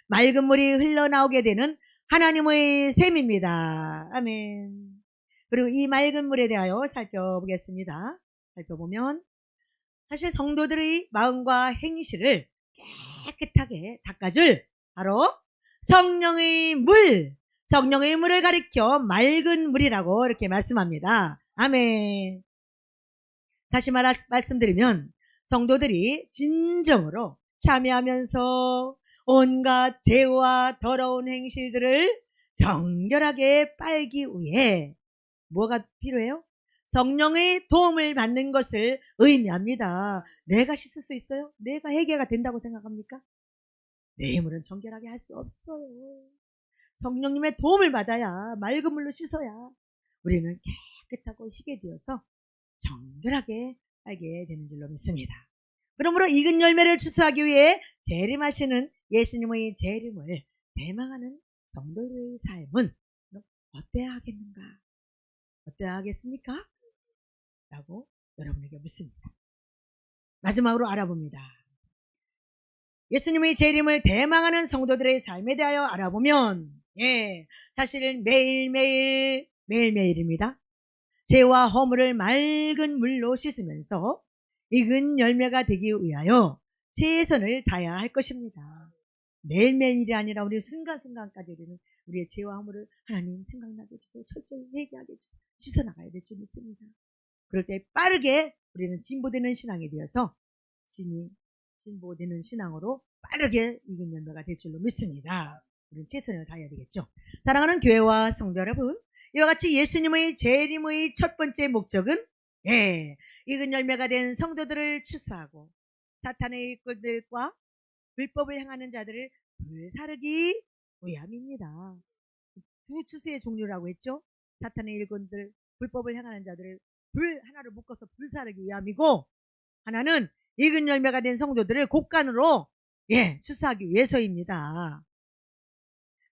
맑은 물이 흘러나오게 되는 하나님의 셈입니다. 아멘. 그리고 이 맑은 물에 대하여 살펴보겠습니다. 살펴보면 사실 성도들의 마음과 행실을 깨끗하게 닦아줄 바로 성령의 물을 가리켜 맑은 물이라고 이렇게 말씀합니다. 아멘. 다시 말씀드리면 성도들이 진정으로 참여하면서 온갖 죄와 더러운 행실들을 정결하게 빨기 위해 뭐가 필요해요? 성령의 도움을 받는 것을 의미합니다. 내가 씻을 수 있어요? 내가 해결가 된다고 생각합니까? 내 힘으로는 정결하게 할 수 없어요. 성령님의 도움을 받아야, 맑은 물로 씻어야 우리는 깨끗하고 희게 되어서 정결하게 살게 되는 줄로 믿습니다. 그러므로 익은 열매를 추수하기 위해 재림하시는 예수님의 재림을 대망하는 성도의 삶은 어때야 하겠는가? 어때야 하겠습니까? 라고 여러분에게 묻습니다. 마지막으로 알아봅니다. 예수님의 재림을 대망하는 성도들의 삶에 대하여 알아보면 사실 매일매일입니다. 죄와 허물을 맑은 물로 씻으면서 익은 열매가 되기 위하여 최선을 다해야 할 것입니다. 매일매일이 아니라 우리 순간순간까지 우리의 죄와 허물을 하나님 생각나게 해주세요. 철저히 회개하게 해주세요. 씻어나가야 될 줄 믿습니다. 그럴 때 빠르게 우리는 진보되는 신앙이 되어서 진보되는 신앙으로 빠르게 이근 열매가 될 줄로 믿습니다. 우리는 최선을 다해야 되겠죠. 사랑하는 교회와 성도 여러분, 이와 같이 예수님의 재림의 첫 번째 목적은 이근 열매가 된 성도들을 추수하고 사탄의 일꾼들과 불법을 행하는 자들을 불사르기 위함입니다. 두 추수의 종류라고 했죠. 사탄의 일꾼들, 불법을 행하는 자들을 불 하나로 묶어서 불사르기 위함이고, 하나는 익은 열매가 된 성도들을 곡간으로 추수하기 위해서입니다.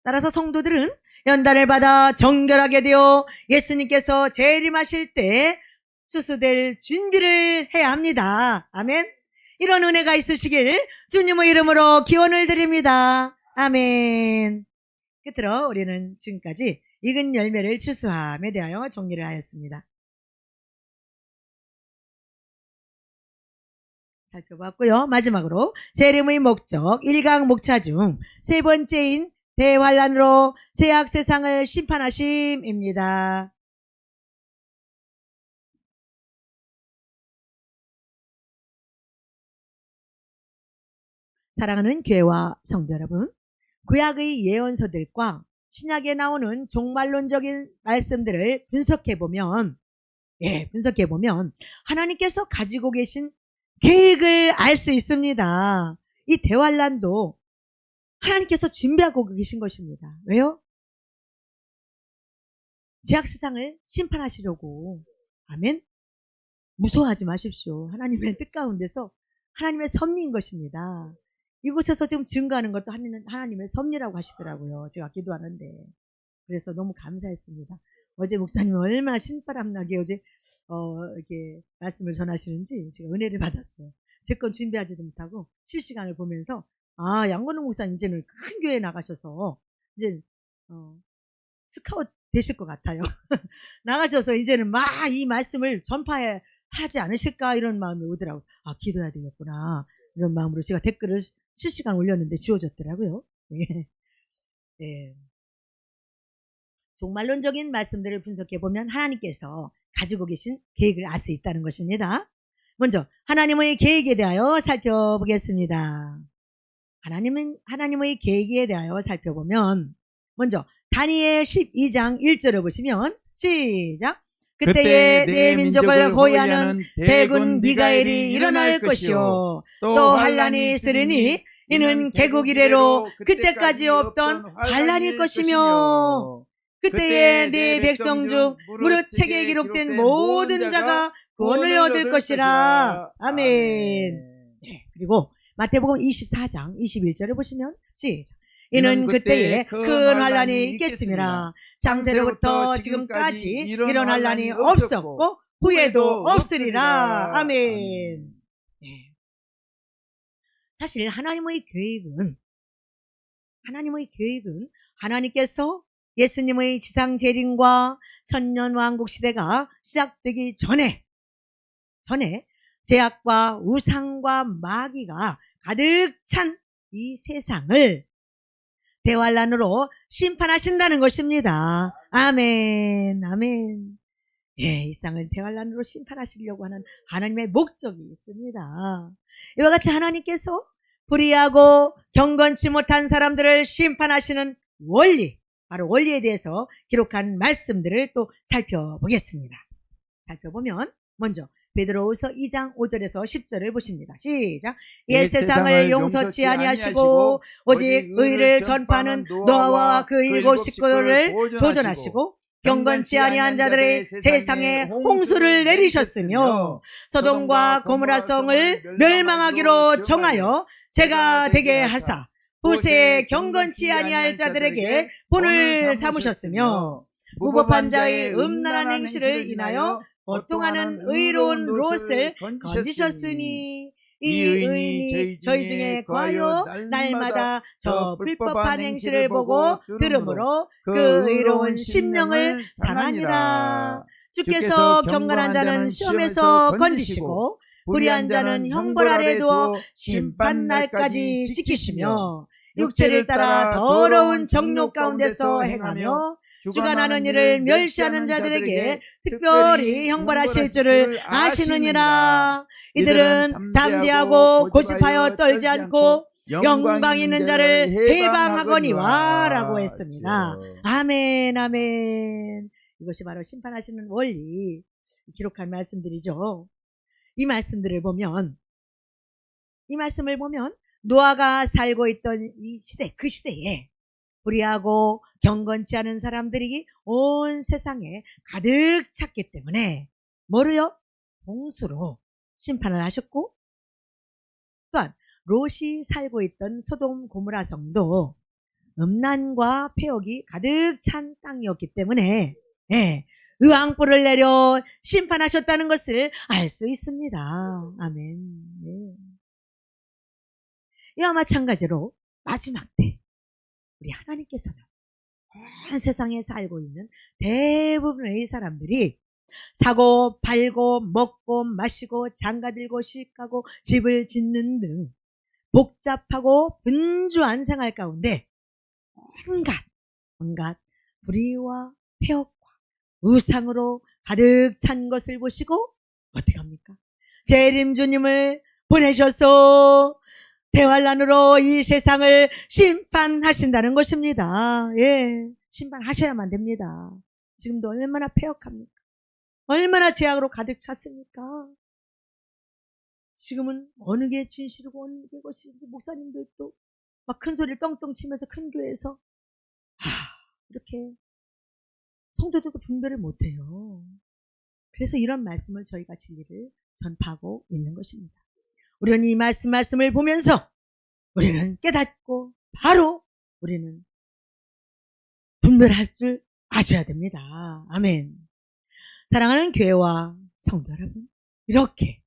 따라서 성도들은 연단을 받아 정결하게 되어 예수님께서 재림하실 때 추수될 준비를 해야 합니다. 아멘. 이런 은혜가 있으시길 주님의 이름으로 기원을 드립니다. 아멘. 끝으로 우리는 지금까지 익은 열매를 추수함에 대하여 정리를 하였습니다. 살펴봤고요. 마지막으로 재림의 목적 1강 목차 중 세 번째인 대환란으로 죄악 세상을 심판하심입니다. 사랑하는 교회와 성도 여러분, 구약의 예언서들과 신약에 나오는 종말론적인 말씀들을 분석해보면 하나님께서 가지고 계신 계획을 알 수 있습니다. 이 대환란도 하나님께서 준비하고 계신 것입니다. 왜요? 죄악 세상을 심판하시려고. 아멘. 무서워하지 마십시오. 하나님의 뜻 가운데서 하나님의 섭리인 것입니다. 이곳에서 지금 증거하는 것도 하나님의 섭리라고 하시더라고요. 제가 기도하는데. 그래서 너무 감사했습니다. 어제 목사님 얼마나 신바람나게 어제 이렇게 말씀을 전하시는지 제가 은혜를 받았어요. 제 건 준비하지도 못하고 실시간을 보면서 양건우 목사님 이제는 큰 교회에 나가셔서 이제 스카웃 되실 것 같아요. 나가셔서 이제는 막 이 말씀을 전파하지 않으실까 이런 마음이 오더라고요. 기도해야 되겠구나 이런 마음으로 제가 댓글을 실시간 올렸는데 지워졌더라고요. 종말론적인 말씀들을 분석해보면 하나님께서 가지고 계신 계획을 알 수 있다는 것입니다. 먼저 하나님의 계획에 대하여 살펴보겠습니다. 하나님의 계획에 대하여 살펴보면 먼저 다니엘 12장 1절을 보시면 시작. 그때에 내 민족을 호위하는 대군 미가엘이 일어날 것이요 또 환란이 있으리니 이는 개국 이래로 그때까지 없던 환란일 것이며 그때에 네 백성 중 무릇 책에 기록된 모든 자가 구원을 얻을 것이라. 아멘. 그리고 마태복음 24장 21절을 보시면 시작. 이는 그때에 큰 환란이 있겠습니다. 장세로부터 지금까지 이런 환란이 없었고 후에도 없으리라. 아멘. 사실 하나님의 계획은 하나님께서 예수님의 지상 재림과 천년왕국 시대가 시작되기 전에 죄악과 우상과 마귀가 가득 찬 이 세상을 대환란으로 심판하신다는 것입니다. 아멘. 아멘. 이 세상을 대환란으로 심판하시려고 하는 하나님의 목적이 있습니다. 이와 같이 하나님께서 불의하고 경건치 못한 사람들을 심판하시는 원리, 바로 원리에 대해서 기록한 말씀들을 또 살펴보겠습니다. 살펴보면 먼저 베드로후서 2장 5절에서 10절을 보십니다. 시작. 옛 세상을 용서치 아니하시고 오직 의를 전파하는 노아와 그 일곱 식구를 도전하시고 경건치 아니한 자들의 세상에 홍수를 내리셨으며 소돔과 고모라 성을 멸망하기로 정하여 죄가 되게 하사 후세에 경건치 아니할 자들에게 본을 삼으셨으며 무법한 자의 음란한 행실을 인하여 고통하는 의로운 롯을 건지셨으니 이 의인이 저희 중에 거하여 날마다 저 불법한 행실을 보고 들으므로 그 의로운 심령을 상하니라. 주께서 경건한 자는 시험에서 건지시고 불의한 자는 형벌 아래 두어 심판날까지 지키시며 육체를 따라 더러운 정욕 가운데서 행하며 주관하는 일을 멸시하는 자들에게 특별히 형벌하실 줄을 아시느니라. 이들은 담대하고 고집하여 떨지 않고 영광 있는 자를 해방하거니와 라고 했습니다. 아멘, 아멘. 이것이 바로 심판하시는 원리 기록한 말씀들이죠. 이 말씀을 보면 노아가 살고 있던 이 시대, 그 시대에 불의하고 경건치 않은 사람들이 온 세상에 가득 찼기 때문에 뭐로요? 홍수로 심판을 하셨고, 또한 롯이 살고 있던 소돔 고모라 성도 음란과 폐역이 가득 찬 땅이었기 때문에 의왕불을 내려 심판하셨다는 것을 알 수 있습니다. 아멘. 네. 이와 마찬가지로 마지막 때 우리 하나님께서는 온 세상에 살고 있는 대부분의 사람들이 사고 팔고 먹고 마시고 장가들고 시집가고 집을 짓는 등 복잡하고 분주한 생활 가운데 온갖 불의와 폐역과 우상으로 가득 찬 것을 보시고 어떻게 합니까? 재림 주님을 보내셔서 대환란으로 이 세상을 심판하신다는 것입니다. 예, 심판하셔야만 됩니다. 지금도 얼마나 폐역합니까? 얼마나 죄악으로 가득 찼습니까? 지금은 어느 게 진실이고 어느 게 것인지 목사님들 또 막 큰 소리를 떵떵 치면서 큰 교회에서 이렇게 성도들도 분별을 못해요. 그래서 이런 말씀을 저희가 진리를 전파하고 있는 것입니다. 우리는 이 말씀을 보면서 우리는 깨닫고 바로 우리는 분별할 줄 아셔야 됩니다. 아멘. 사랑하는 교회와 성도 여러분, 이렇게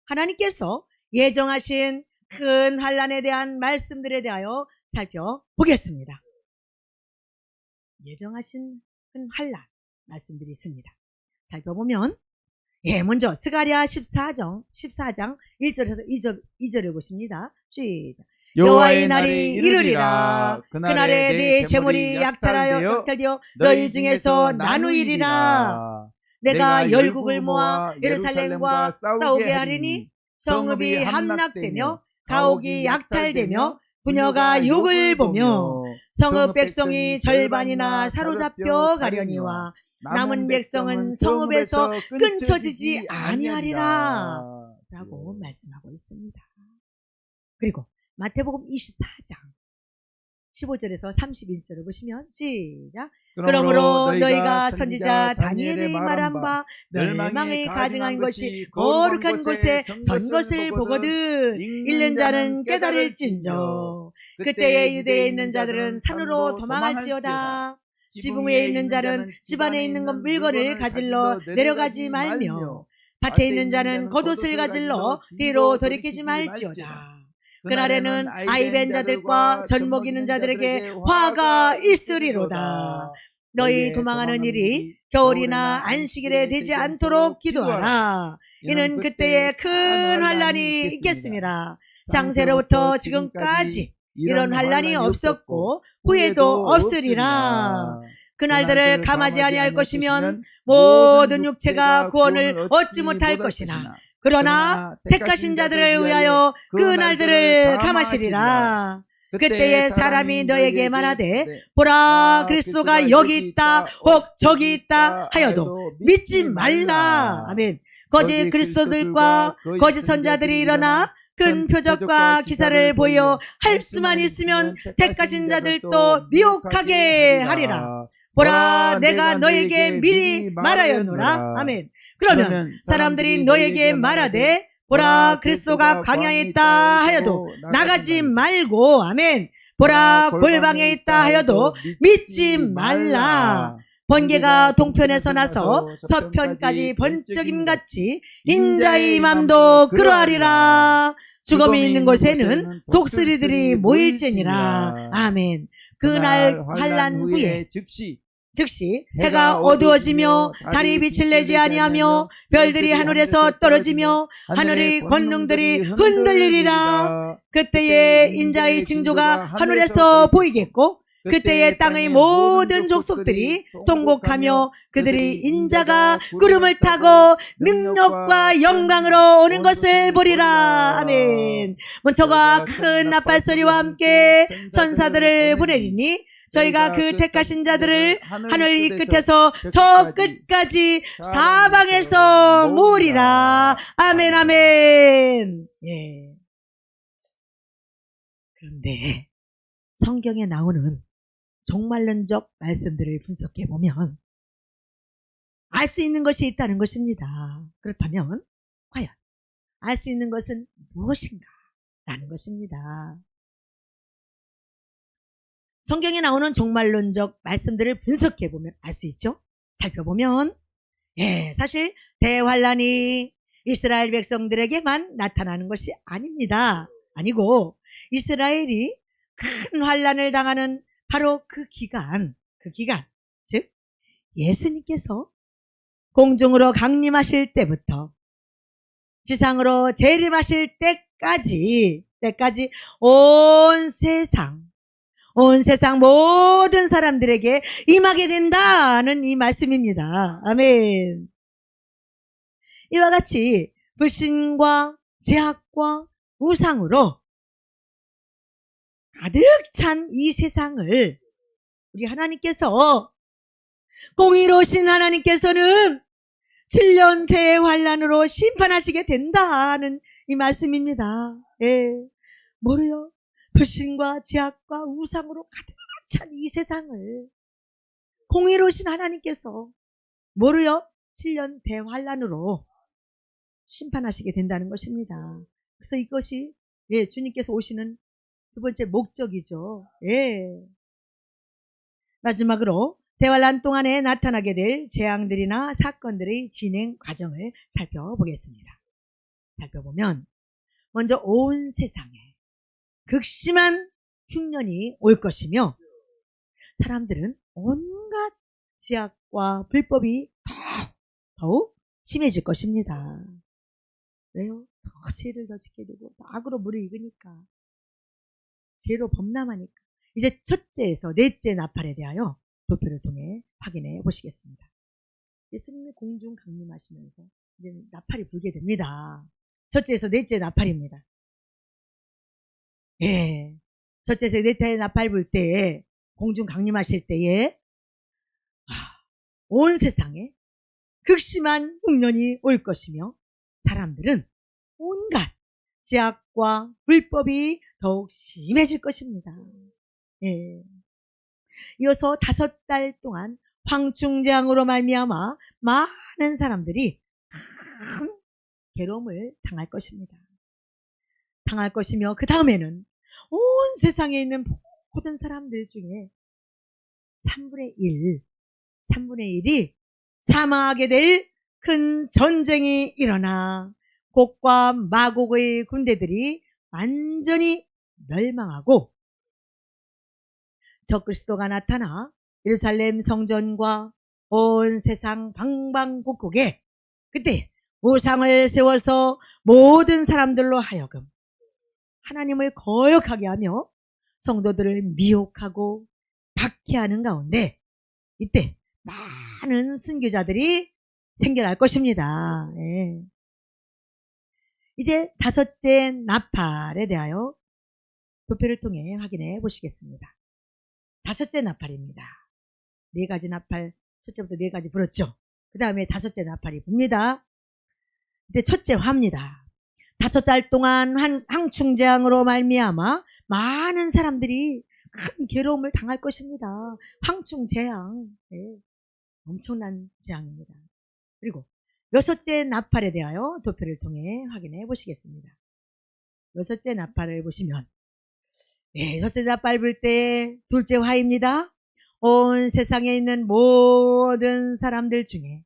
하나님께서 예정하신 큰 환난에 대한 말씀들에 대하여 살펴보겠습니다. 예정하신 큰 환난 말씀들이 있습니다. 살펴보면 먼저 스가랴 14장 1절에서 2절을 보십니다. 시작. 여호와의 날이 이르리라. 그날에 네 재물이 약탈되어 너희 중에서 나누이리라. 내가 열국을 모아 예루살렘과 싸우게 하리니 성읍이 함락되며 가옥이 약탈되며 부녀가 욕을 보며 성읍 백성이 절반이나 사로잡혀 가려니와 남은 백성은 성읍에서 끊쳐지지 아니하리라 라고 말씀하고 있습니다. 그리고 마태복음 24장 15절에서 31절을 보시면 시작. 그러므로 너희가 선지자 다니엘의 말한 바 멸망에 가증한 것이 거룩한 곳에 선 것을 보거든 읽는 자는 깨달을진저. 그때에 유대에 있는 자들은 산으로 도망할지어다. 지붕 위에 있는 자는 집 안에 있는 물건을 가질러 내려가지 말며 밭에 있는 자는 겉옷을 가질러 뒤로 돌이키지 말지어다. 그날에는 아이벤 자들과 젖 먹이는 자들에게 화가 있으리로다. 너희 도망하는 일이 겨울이나 안식일에 되지 않도록 기도하라. 이는 그때에 큰 환난이 있겠습니다. 장세로부터 지금까지 이런 환난이 없었고 후에도 없으리라. 그날들을 감하지 아니할 것이면 모든 육체가 구원을 얻지 못할 것이나 그러나 택하신 자들을 위하여 그 날들을 감하시리라. 그때에 사람이 너에게 말하되 보라 그리스도가 여기 있다 혹 저기 있다 하여도 믿지 말라. 아멘. 거짓 그리스도들과 거짓 선자들이 일어나 큰 표적과 기사를 보여 할 수만 있으면 택하신 자들도 미혹하게 하리라. 보라 내가 너에게 미리 말하였노라. 아멘. 그러면 사람들이 너에게 말하되 보라 그리스도가 광야에 있다 하여도 나가지 말고 아멘. 보라 골방에 있다 하여도 믿지 말라. 번개가 동편에서 나서 서편까지 번쩍임같이 인자의 맘도 그러하리라. 죽음이 있는 곳에는 독수리들이 모일지니라. 아멘. 그날 환난 후에 즉시 해가 어두워지며 달이 빛을 내지 아니하며 별들이 하늘에서 떨어지며 하늘의 권능들이 흔들리리라. 그때에 인자의 징조가 하늘에서 보이겠고 그때의 땅의 모든 족속들이 통곡하며 그들이 인자가 구름을 타고 능력과 영광으로 오는 것을 보리라. 아멘. 먼저가 큰 나팔 소리와 함께 천사들을 보내리니 저희가 그 택하신 자들을 하늘 이 끝에서 저 끝까지 사방에서 모으리라. 아멘, 아멘. 예. 그런데 성경에 나오는 종말론적 말씀들을 분석해 보면 알 수 있는 것이 있다는 것입니다. 그렇다면 과연 알 수 있는 것은 무엇인가? 라는 것입니다. 성경에 나오는 종말론적 말씀들을 분석해 보면 알 수 있죠. 살펴보면 사실 대환란이 이스라엘 백성들에게만 나타나는 것이 아닙니다. 아니고 이스라엘이 큰 환란을 당하는 바로 그 기간, 즉 예수님께서 공중으로 강림하실 때부터 지상으로 재림하실 때까지 온 세상 모든 사람들에게 임하게 된다는 이 말씀입니다. 아멘. 이와 같이 불신과 죄악과 우상으로 가득 찬 이 세상을 우리 하나님께서 공의로우신 하나님께서는 7년 대환란으로 심판하시게 된다는 이 말씀입니다. 뭐래요? 불신과 죄악과 우상으로 가득 찬 이 세상을 공의로우신 하나님께서 뭐래요? 7년 대환란으로 심판하시게 된다는 것입니다. 그래서 이것이 주님께서 오시는 두 번째 목적이죠. 마지막으로 대환란 동안에 나타나게 될 재앙들이나 사건들의 진행 과정을 살펴보겠습니다. 살펴보면 먼저 온 세상에 극심한 흉년이 올 것이며 사람들은 온갖 죄악과 불법이 더욱 심해질 것입니다. 왜요? 더 죄를 더 짓게 되고 악으로 물을 익으니까, 죄로 범람하니까. 이제 첫째에서 넷째 나팔에 대하여 도표를 통해 확인해 보시겠습니다. 예수님이 공중 강림하시면서 이제 나팔이 불게 됩니다. 첫째에서 넷째 나팔입니다. 첫째에서 넷째 나팔 불 때에, 공중 강림하실 때에 온 세상에 극심한 흉년이 올 것이며 사람들은 온갖 죄악과 불법이 더욱 심해질 것입니다. 이어서 5달 동안 황충재앙으로 말미암아 많은 사람들이 큰 괴로움을 당할 것입니다. 당할 것이며 그 다음에는 온 세상에 있는 모든 사람들 중에 3분의 1이 사망하게 될 큰 전쟁이 일어나 곡과 마곡의 군대들이 완전히 멸망하고 적그리스도가 나타나 예루살렘 성전과 온 세상 방방곡곡에 그때 우상을 세워서 모든 사람들로 하여금 하나님을 거역하게 하며 성도들을 미혹하고 박해하는 가운데 이때 많은 순교자들이 생겨날 것입니다. 이제 5째 나팔에 대하여 도표를 통해 확인해 보시겠습니다. 5째 나팔입니다. 4가지 나팔, 첫째부터 4가지 불었죠. 그 다음에 5째 나팔이 붑니다. 이제 첫째 화입니다. 5달 동안 황충재앙으로 말미암아 많은 사람들이 큰 괴로움을 당할 것입니다. 황충재앙, 엄청난 재앙입니다. 그리고 6째 나팔에 대하여 도표를 통해 확인해 보시겠습니다. 6째 나팔을 보시면 6째 나팔 불 때 둘째 화입니다. 온 세상에 있는 모든 사람들 중에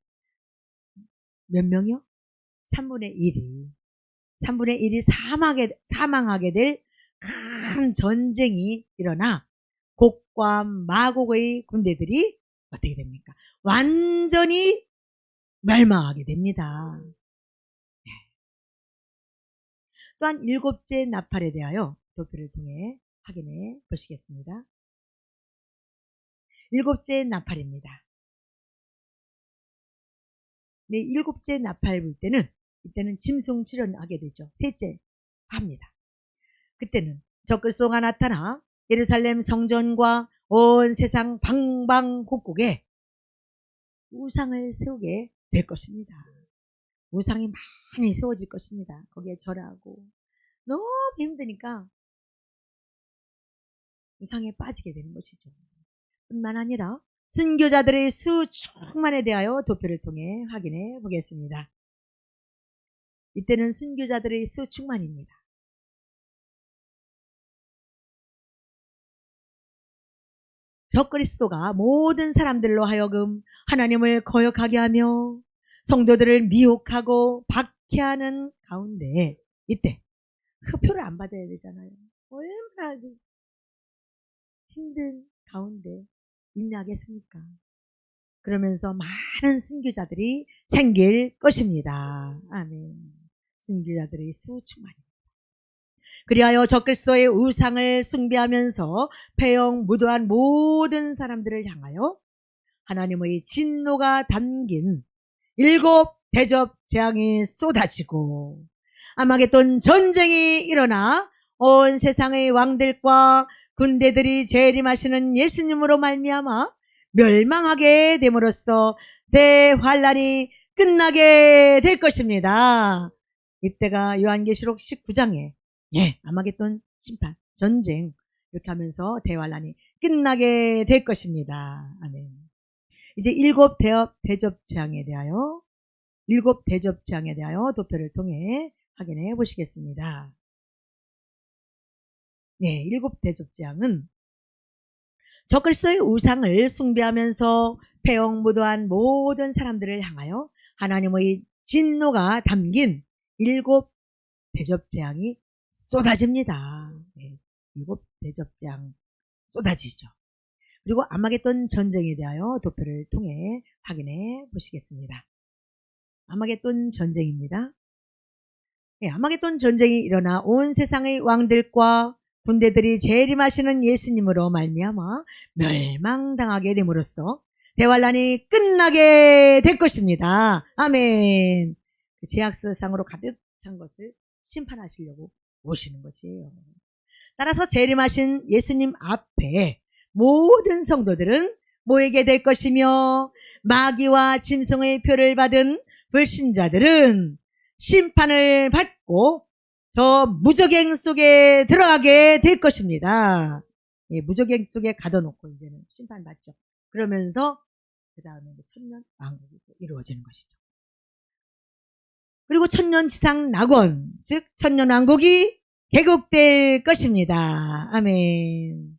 몇 명이요? 3분의 1이 사망하게 될 큰 전쟁이 일어나 곡과 마곡의 군대들이 어떻게 됩니까? 완전히 멸망하게 됩니다. 또한 7째 나팔에 대하여 도표를 통해 확인해 보시겠습니다. 일곱째 나팔입니다. 네, 일곱째 나팔 불 때는 이때는 짐승 출현하게 되죠. 셋째 합니다. 그때는 적그리스도가 나타나 예루살렘 성전과 온 세상 방방곡곡에 우상을 세우게 될 것입니다. 우상이 많이 세워질 것입니다. 거기에 절하고 너무 힘드니까 우상에 빠지게 되는 것이죠. 뿐만 아니라 순교자들의 수 충만에 대하여 도표를 통해 확인해 보겠습니다. 이때는 순교자들의 수 충만입니다. 적그리스도가 모든 사람들로 하여금 하나님을 거역하게 하며 성도들을 미혹하고 박해하는 가운데 이때 흡표를 안 받아야 되잖아요. 얼마나 힘든 가운데 인내하겠습니까? 그러면서 많은 순교자들이 생길 것입니다. 아멘. 순교자들의 수 충만입니다. 그리하여 적그리스도의 우상을 숭배하면서 패형 무도한 모든 사람들을 향하여 하나님의 진노가 담긴 일곱 대접 재앙이 쏟아지고 아마겟돈 전쟁이 일어나 온 세상의 왕들과 군대들이 재림하시는 예수님으로 말미암아 멸망하게 됨으로써 대환란이 끝나게 될 것입니다. 이때가 요한계시록 19장에 아마겟돈 심판, 전쟁 이렇게 하면서 대환란이 끝나게 될 것입니다. 아멘. 이제 일곱 대접 재앙에 대하여 도표를 통해 확인해 보시겠습니다. 네, 일곱 대접 재앙은 적그리스도의 우상을 숭배하면서 패형무도한 모든 사람들을 향하여 하나님의 진노가 담긴 일곱 대접 재앙이 쏟아집니다. 네, 일곱 대접 재앙 쏟아지죠. 그리고 아마겟돈 전쟁에 대하여 도표를 통해 확인해 보시겠습니다. 아마겟돈 전쟁입니다. 네, 아마겟돈 전쟁이 일어나 온 세상의 왕들과 군대들이 재림하시는 예수님으로 말미암아 멸망당하게 됨으로써 대환란이 끝나게 될 것입니다. 아멘. 그 죄악세상으로 가득 찬 것을 심판하시려고 오시는 것이에요. 따라서 재림하신 예수님 앞에 모든 성도들은 모이게 될 것이며 마귀와 짐승의 표를 받은 불신자들은 심판을 받고 저 무저갱 속에 들어가게 될 것입니다. 예, 무저갱 속에 가둬놓고 이제는 심판받죠. 그러면서 그 다음에 천년 왕국이 이루어지는 것이죠. 그리고 천년 지상 낙원, 즉 천년 왕국이 개국될 것입니다. 아멘.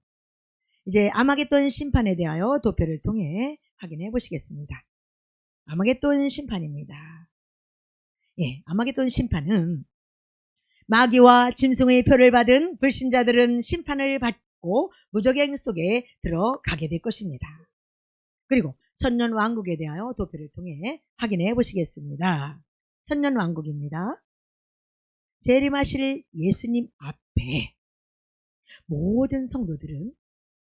이제 아마겟돈 심판에 대하여 도표를 통해 확인해 보시겠습니다. 아마겟돈 심판입니다. 예, 아마겟돈 심판은 마귀와 짐승의 표를 받은 불신자들은 심판을 받고 무저갱 속에 들어가게 될 것입니다. 그리고 천년 왕국에 대하여 도표를 통해 확인해 보시겠습니다. 천년 왕국입니다. 재림하실 예수님 앞에 모든 성도들은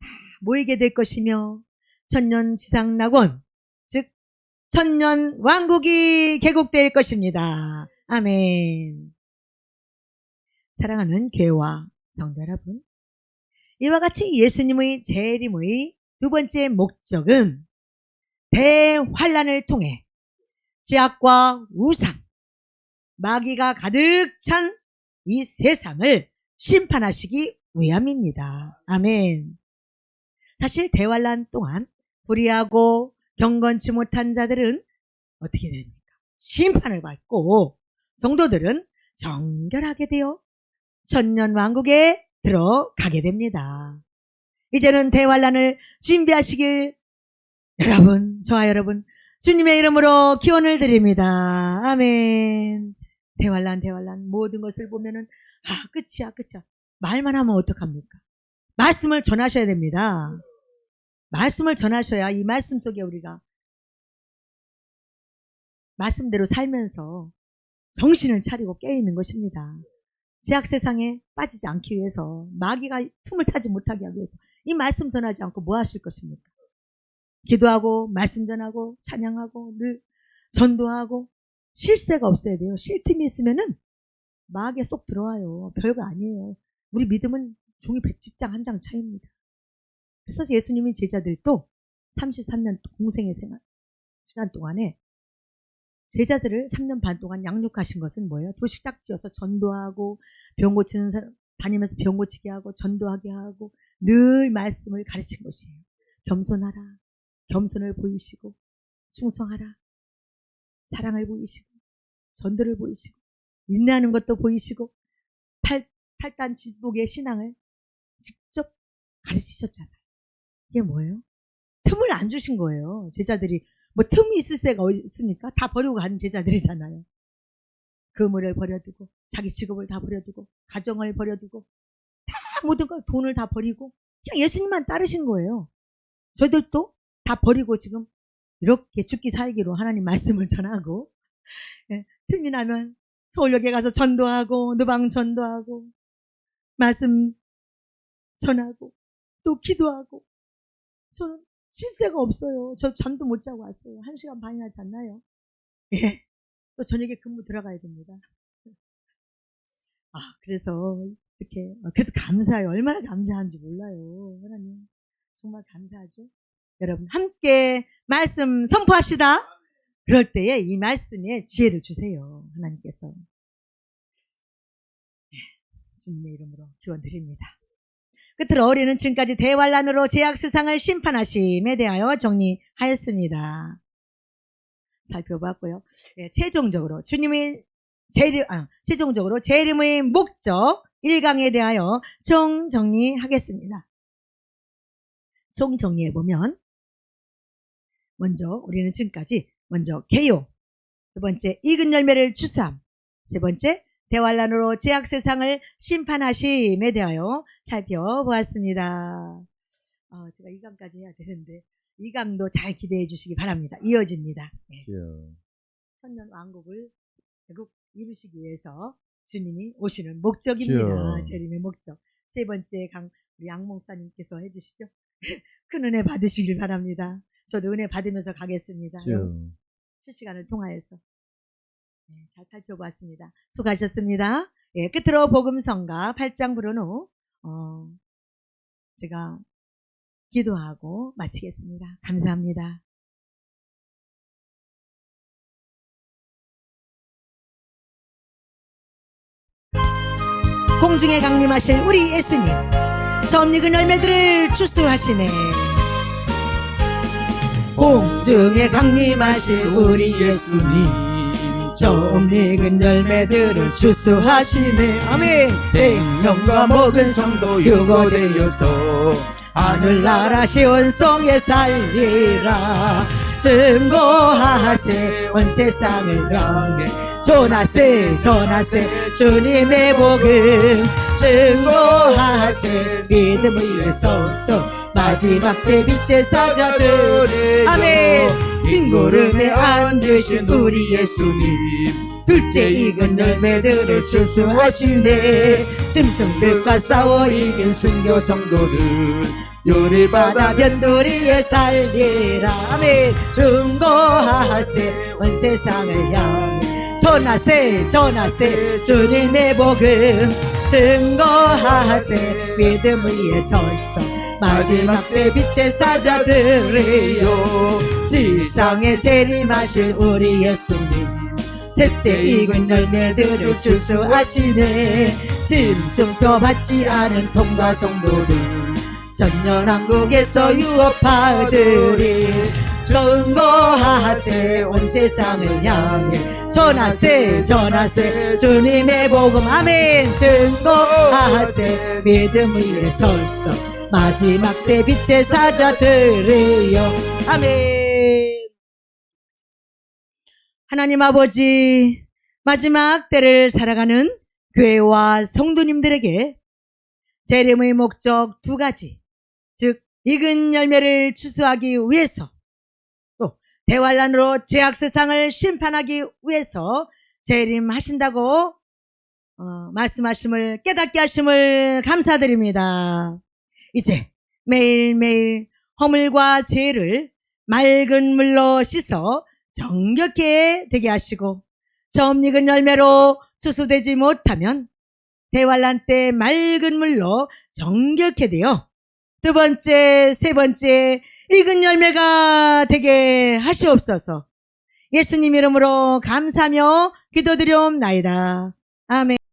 다 모이게 될 것이며 천년 지상 낙원, 즉 천년 왕국이 개국될 것입니다. 아멘. 사랑하는 교회와 성도 여러분, 이와 같이 예수님의 재림의 두 번째 목적은 대환란을 통해 죄악과 우상, 마귀가 가득 찬 이 세상을 심판하시기 위함입니다. 아멘. 사실 대환란 동안 불의하고 경건치 못한 자들은 어떻게 됩니까? 심판을 받고 성도들은 정결하게 되어 천년 왕국에 들어가게 됩니다. 이제는 대환란을 준비하시길 저와 여러분 주님의 이름으로 기원을 드립니다. 아멘. 대환란 모든 것을 보면은 끝이야. 말만 하면 어떡합니까? 말씀을 전하셔야 됩니다. 말씀을 전하셔야 이 말씀 속에 우리가 말씀대로 살면서 정신을 차리고 깨어있는 것입니다. 죄악 세상에 빠지지 않기 위해서 마귀가 틈을 타지 못하게 하기 위해서 이 말씀 전하지 않고 뭐 하실 것입니까? 기도하고 말씀 전하고 찬양하고 늘 전도하고 쉴 새가 없어야 돼요. 쉴 틈이 있으면은 마귀에 쏙 들어와요. 별거 아니에요. 우리 믿음은 종이 100장 한 장 차이입니다. 그래서 예수님이 제자들도 33년 공생의 시간 동안에 제자들을 3년 반 동안 양육하신 것은 뭐예요? 도식 짝지어서 전도하고 병 고치는 사람 다니면서 병 고치게 하고 전도하게 하고 늘 말씀을 가르친 것이에요. 겸손하라. 겸손을 보이시고 충성하라. 사랑을 보이시고 전도를 보이시고 인내하는 것도 보이시고 팔단 지복의 신앙을 직접 가르치셨잖아요. 이게 뭐예요? 틈을 안 주신 거예요. 제자들이 뭐 틈이 있을 새가 어디 있습니까? 다 버리고 가는 제자들이잖아요. 그물을 버려두고 자기 직업을 다 버려두고 가정을 버려두고 다 모든 걸 돈을 다 버리고 그냥 예수님만 따르신 거예요. 저희들도 다 버리고 지금 이렇게 죽기 살기로 하나님 말씀을 전하고 틈이 나면 서울역에 가서 전도하고 누방 전도하고 말씀 전하고 또 기도하고 저는 쉴 새가 없어요. 저 잠도 못 자고 왔어요. 1시간 반이나 잤나요? 예. 또 저녁에 근무 들어가야 됩니다. 그래서 이렇게 그래서 감사해요. 얼마나 감사한지 몰라요. 하나님 정말 감사하죠. 여러분 함께 말씀 선포합시다. 그럴 때에 이 말씀에 지혜를 주세요. 하나님께서. 주님의 이름으로 기원 드립니다. 끝으로 우리는 지금까지 대환란으로 죄악 세상을 심판하심에 대하여 정리하였습니다. 살펴봤고요. 최종적으로 최종적으로 재림의 목적 1강에 대하여 정리하겠습니다. 정리해보면 먼저 우리는 지금까지 먼저 개요, 두 번째 익은 열매를 추수함, 세 번째 대환란으로 죄악 세상을 심판하심에 대하여 살펴보았습니다. 제가 2강까지 해야 되는데 2강도 잘 기대해 주시기 바랍니다. 이어집니다. 네. 천년 왕국을 결국 이루시기 위해서 주님이 오시는 목적입니다. 재림의 목적. 세 번째 우리 양 목사님께서 해주시죠. 큰 은혜 받으시길 바랍니다. 저도 은혜 받으면서 가겠습니다. 실시간을 통하여서 잘 살펴보았습니다. 수고하셨습니다. 끝으로 복음성가 8장 부르노 제가 기도하고 마치겠습니다. 감사합니다. 공중에 강림하실 우리 예수님, 처음 익은 열매들을 추수하시네. 공중에 강림하실 우리 예수님, 처음 익은 열매들을 추수하시네. 아멘. 생명과 먹은 성도 유고되어서 하늘나라 시온성에 살리라. 증거하세 온 세상을 향해 전하세 주님의 복음. 증거하세 믿음 위에 서서 마지막 때 빛의 사자들. 아멘. 흰 구름에 앉으신 우리 예수님, 둘째 익은 열매들을 추수하시네. 짐승들과 싸워 이긴 순교 성도들, 요리바다 변두리에 살리라. 아멘. 증거하세 온 세상을 향해 전하세 주님의 복음. 증거하세 믿음 위에 서서 마지막 때 빛의 사자들이요. 지상에 재림하실 우리 예수님, 셋째 익은 열매들을 추수하시네. 짐승표 받지 않은 통과 성도들, 전년왕국에서 유업하들이 증거하세 온 세상을 향해 전하세 주님의 복음. 아멘. 증거하세 믿음 위에 서서 마지막 때 빛의 사자들이여. 아멘. 하나님 아버지, 마지막 때를 살아가는 교회와 성도님들에게 재림의 목적 2가지, 즉 익은 열매를 추수하기 위해서, 또 대환란으로 죄악 세상을 심판하기 위해서 재림하신다고 말씀하심을 깨닫게 하심을 감사드립니다. 이제 매일매일 허물과 죄를 맑은 물로 씻어 정결케 되게 하시고 점 익은 열매로 추수되지 못하면 대환란 때 맑은 물로 정결케 되어 두 번째, 세 번째 익은 열매가 되게 하시옵소서. 예수님 이름으로 감사하며 기도드리옵나이다. 아멘.